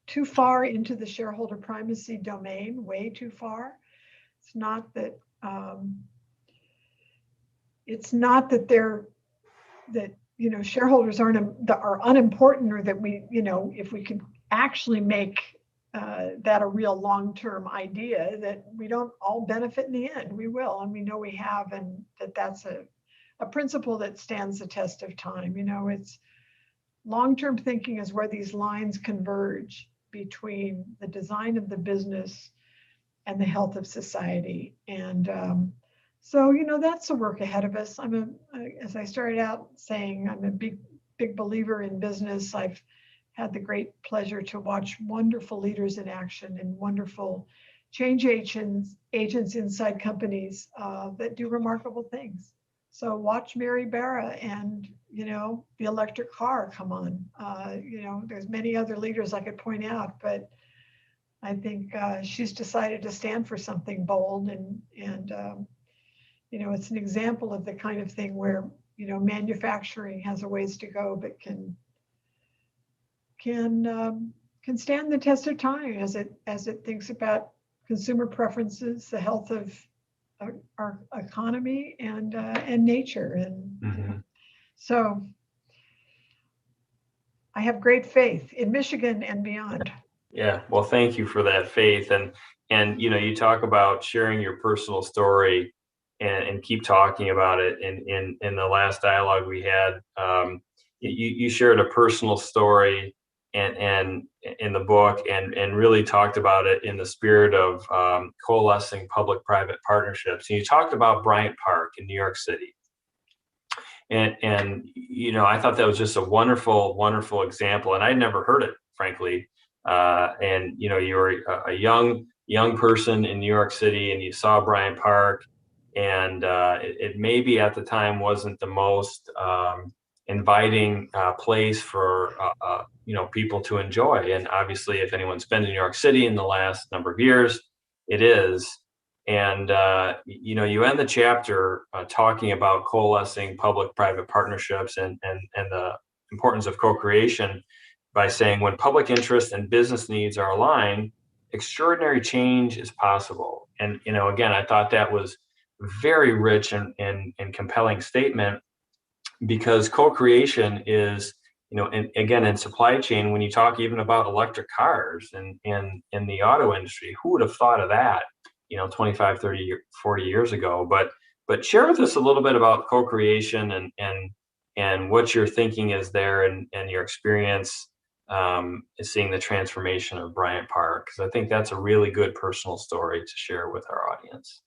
into the shareholder primacy domain, way too far. It's not that shareholders are unimportant, or that if we could actually make that a real long-term idea, that we don't all benefit in the end. We will, and we know we have, and that's a principle that stands the test of time. It's long-term thinking is where these lines converge between the design of the business and the health of society. And so that's the work ahead of us. As I started out saying, I'm a big believer in business. I've had the great pleasure to watch wonderful leaders in action and wonderful change agents inside companies that do remarkable things. So watch Mary Barra and the electric car come on. There's many other leaders I could point out, but I think she's decided to stand for something bold, and it's an example of the kind of thing where manufacturing has a ways to go, but can stand the test of time as it thinks about consumer preferences, the health of our economy, and nature. And so I have great faith in Michigan and beyond.
Yeah, well, thank you for that faith. And you talk about sharing your personal story and keep talking about it. In the last dialogue we had, you shared a personal story and in the book, and really talked about it in the spirit of coalescing public-private partnerships. And you talked about Bryant Park in New York City. And I thought that was just a wonderful, wonderful example. And I'd never heard it, frankly. And you were a young person in New York City, and you saw Bryant Park, and it maybe at the time wasn't the most inviting place for people to enjoy. And obviously, if anyone's been to New York City in the last number of years, it is. And you end the chapter talking about coalescing public-private partnerships and the importance of co-creation by saying, when public interest and business needs are aligned, extraordinary change is possible. And again, I thought that was very rich and compelling statement, because co-creation is and again, in supply chain, when you talk even about electric cars and in the auto industry, who would have thought of that, 25, 30, 40 years ago? But share with us a little bit about co-creation and what your thinking is there and your experience is seeing the transformation of Bryant Park, because I think that's a really good personal story to share with our audience.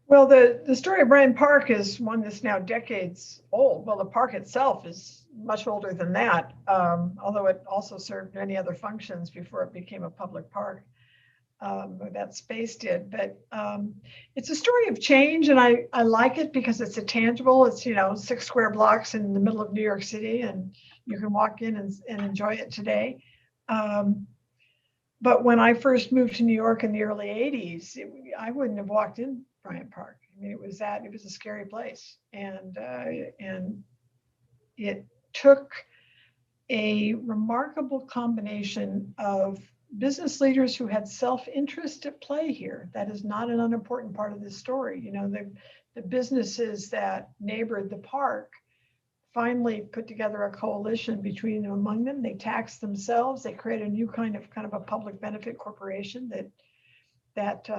Well, the story of Bryant Park is one that's now decades old. Well, the park itself is much older than that, although it also served many other functions before it became a public park. That space did, but it's a story of change, and I like it because it's a tangible. It's 6 square blocks in the middle of New York City, and you can walk in and enjoy it today. But when I first moved to New York in the early 80s, I wouldn't have walked in Bryant Park. I mean, it was a scary place, and it took a remarkable combination of business leaders who had self-interest at play here. That is not an unimportant part of this story. The businesses that neighbored the park finally put together a coalition between them, among them. They taxed themselves. They created a new kind of a public benefit corporation that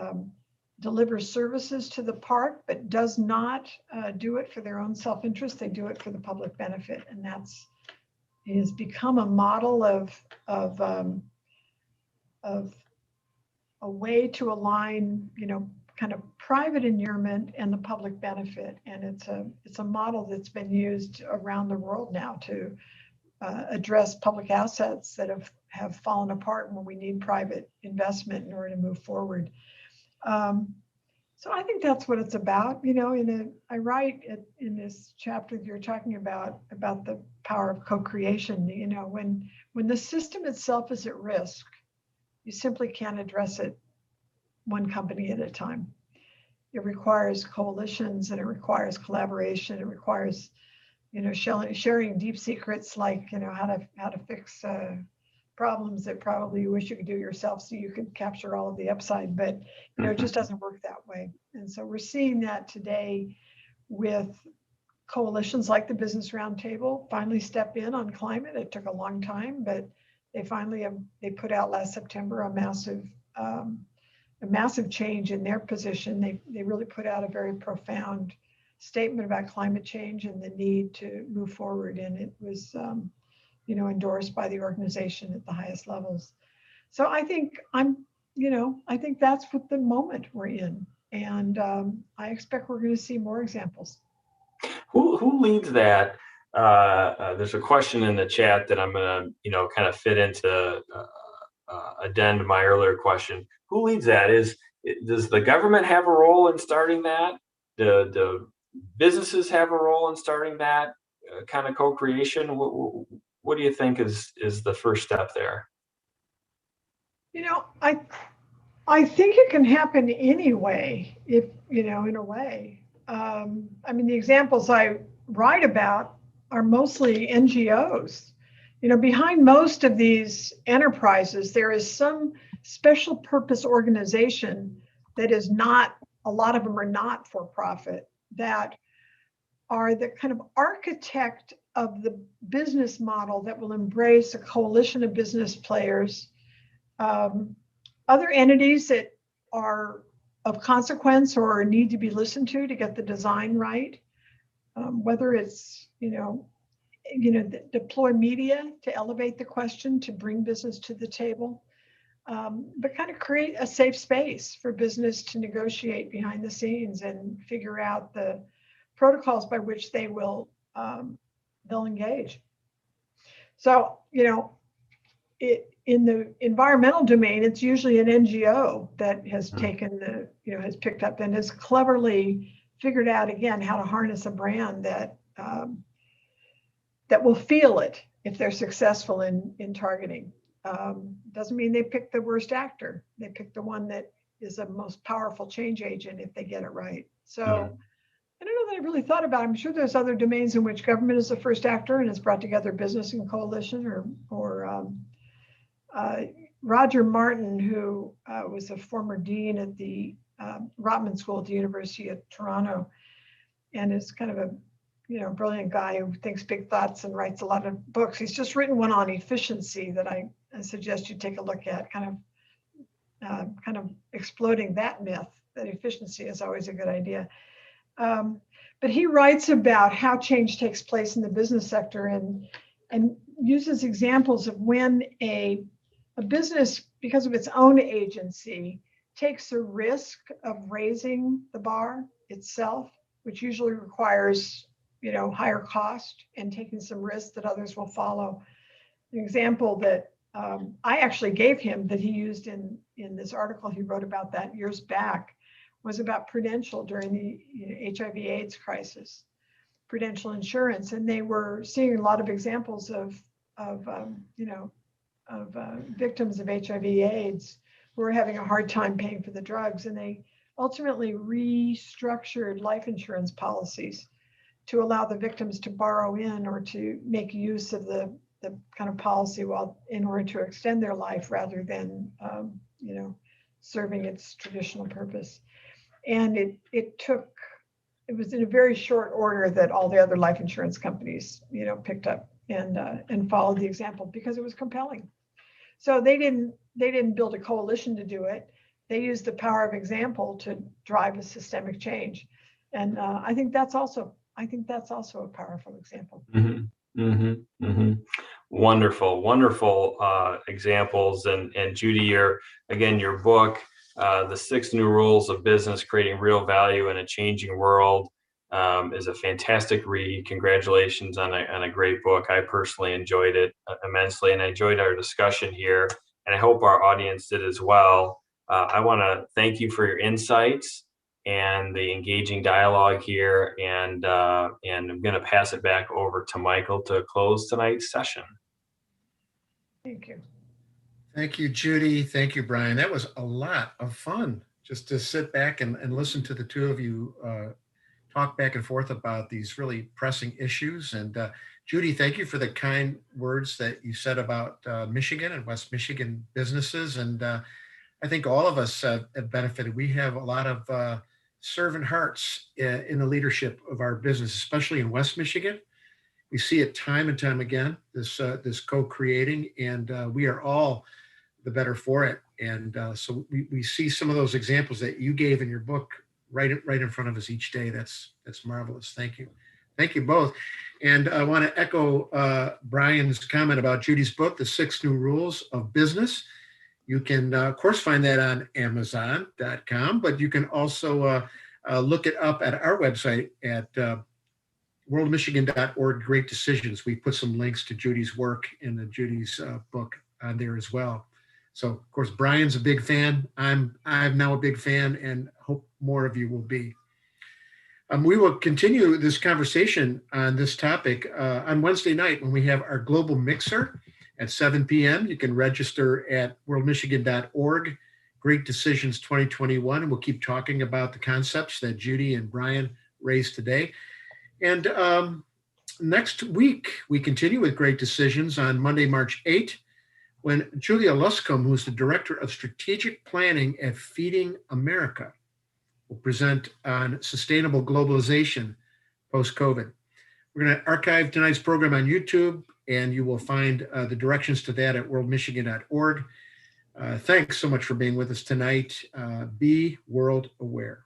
delivers services to the park, but does not do it for their own self-interest. They do it for the public benefit, and it has become a model of a way to align, kind of private inurement and the public benefit. And it's a model that's been used around the world now to address public assets that have fallen apart when we need private investment in order to move forward. So I think that's what it's about. I write in this chapter that you're talking about the power of co-creation. When the system itself is at risk, you simply can't address it one company at a time. It requires coalitions, and it requires collaboration. It requires, sharing deep secrets like, how to fix problems that probably you wish you could do yourself so you could capture all of the upside, but it just doesn't work that way. And so we're seeing that today with coalitions like the Business Roundtable finally step in on climate. It took a long time, but they put out last September a massive change in their position. They really put out a very profound statement about climate change and the need to move forward, and it was endorsed by the organization at the highest levels. So I think I think that's what the moment we're in, and I expect we're going to see more examples.
Who leads that? There's a question in the chat that I'm going to kind of fit into addend my earlier question. Who leads that? Does the government have a role in starting that? Do businesses have a role in starting that kind of co-creation? What do you think is the first step there?
I think it can happen anyway, if in a way. I mean, the examples I write about are mostly NGOs. Behind most of these enterprises, there is some special purpose organization that is not, a lot of them are not for profit, that are the kind of architect of the business model that will embrace a coalition of business players, other entities that are of consequence or need to be listened to get the design right, whether it's, deploy media to elevate the question, to bring business to the table, but kind of create a safe space for business to negotiate behind the scenes and figure out the protocols by which they'll engage. So, in the environmental domain, it's usually an NGO that has taken has picked up and has cleverly figured out, again, how to harness a brand that will feel it if they're successful in targeting. Doesn't mean they pick the worst actor. They pick the one that is the most powerful change agent if they get it right. So I don't know that I really thought about it. I'm sure there's other domains in which government is the first actor and has brought together business and coalition, or Roger Martin, who was a former dean at the Rotman School at the University of Toronto, and is kind of brilliant guy who thinks big thoughts and writes a lot of books. He's just written one on efficiency that I suggest you take a look at, kind of exploding that myth that efficiency is always a good idea. But he writes about how change takes place in the business sector and uses examples of when a business, because of its own agency, takes the risk of raising the bar itself, which usually requires, higher cost and taking some risks that others will follow. An example that I actually gave him that he used in this article he wrote about that years back was about Prudential during the HIV/AIDS crisis, Prudential Insurance, and they were seeing a lot of examples of victims of HIV/AIDS who were having a hard time paying for the drugs, and they ultimately restructured life insurance policies to allow the victims to borrow in or to make use of the kind of policy in order to extend their life rather than serving its traditional purpose. And it was in a very short order that all the other life insurance companies picked up and followed the example because it was compelling. So they didn't build a coalition to do it. They used the power of example to drive a systemic change, and I think that's also a powerful example.
Mm-hmm, mm-hmm, mm-hmm. Wonderful examples. And Judy, your book, The 6 New Rules of Business: Creating Real Value in a Changing World, is a fantastic read. Congratulations on a great book. I personally enjoyed it immensely, and I enjoyed our discussion here, and I hope our audience did as well. I want to thank you for your insights and the engaging dialogue here, and I'm going to pass it back over to Michael to close tonight's session.
Thank you.
Thank you, Judy. Thank you, Brian. That was a lot of fun just to sit back and listen to the two of you talk back and forth about these really pressing issues. And Judy, thank you for the kind words that you said about Michigan and West Michigan businesses. And I think all of us have benefited. We have a lot of servant hearts in the leadership of our business, especially in West Michigan. We see it time and time again, this co-creating, and we are all the better for it. And so we see some of those examples that you gave in your book right in front of us each day. That's marvelous. Thank you both. And I want to echo Brian's comment about Judy's book, The 6 New Rules of Business. You can, of course, find that on Amazon.com, but you can also look it up at our website at worldmichigan.org, Great Decisions. We put some links to Judy's work in Judy's book on there as well. So, of course, Brian's a big fan. I'm now a big fan, and hope more of you will be. We will continue this conversation on this topic on Wednesday night when we have our global mixer at 7 p.m. You can register at worldmichigan.org, Great Decisions 2021, and we'll keep talking about the concepts that Judy and Brian raised today. And next week, we continue with Great Decisions on Monday, March 8th, when Julia Luscombe, who's the Director of Strategic Planning at Feeding America, will present on sustainable globalization post-COVID. We're going to archive tonight's program on YouTube, and you will find the directions to that at worldmichigan.org. Thanks so much for being with us tonight. Be world aware.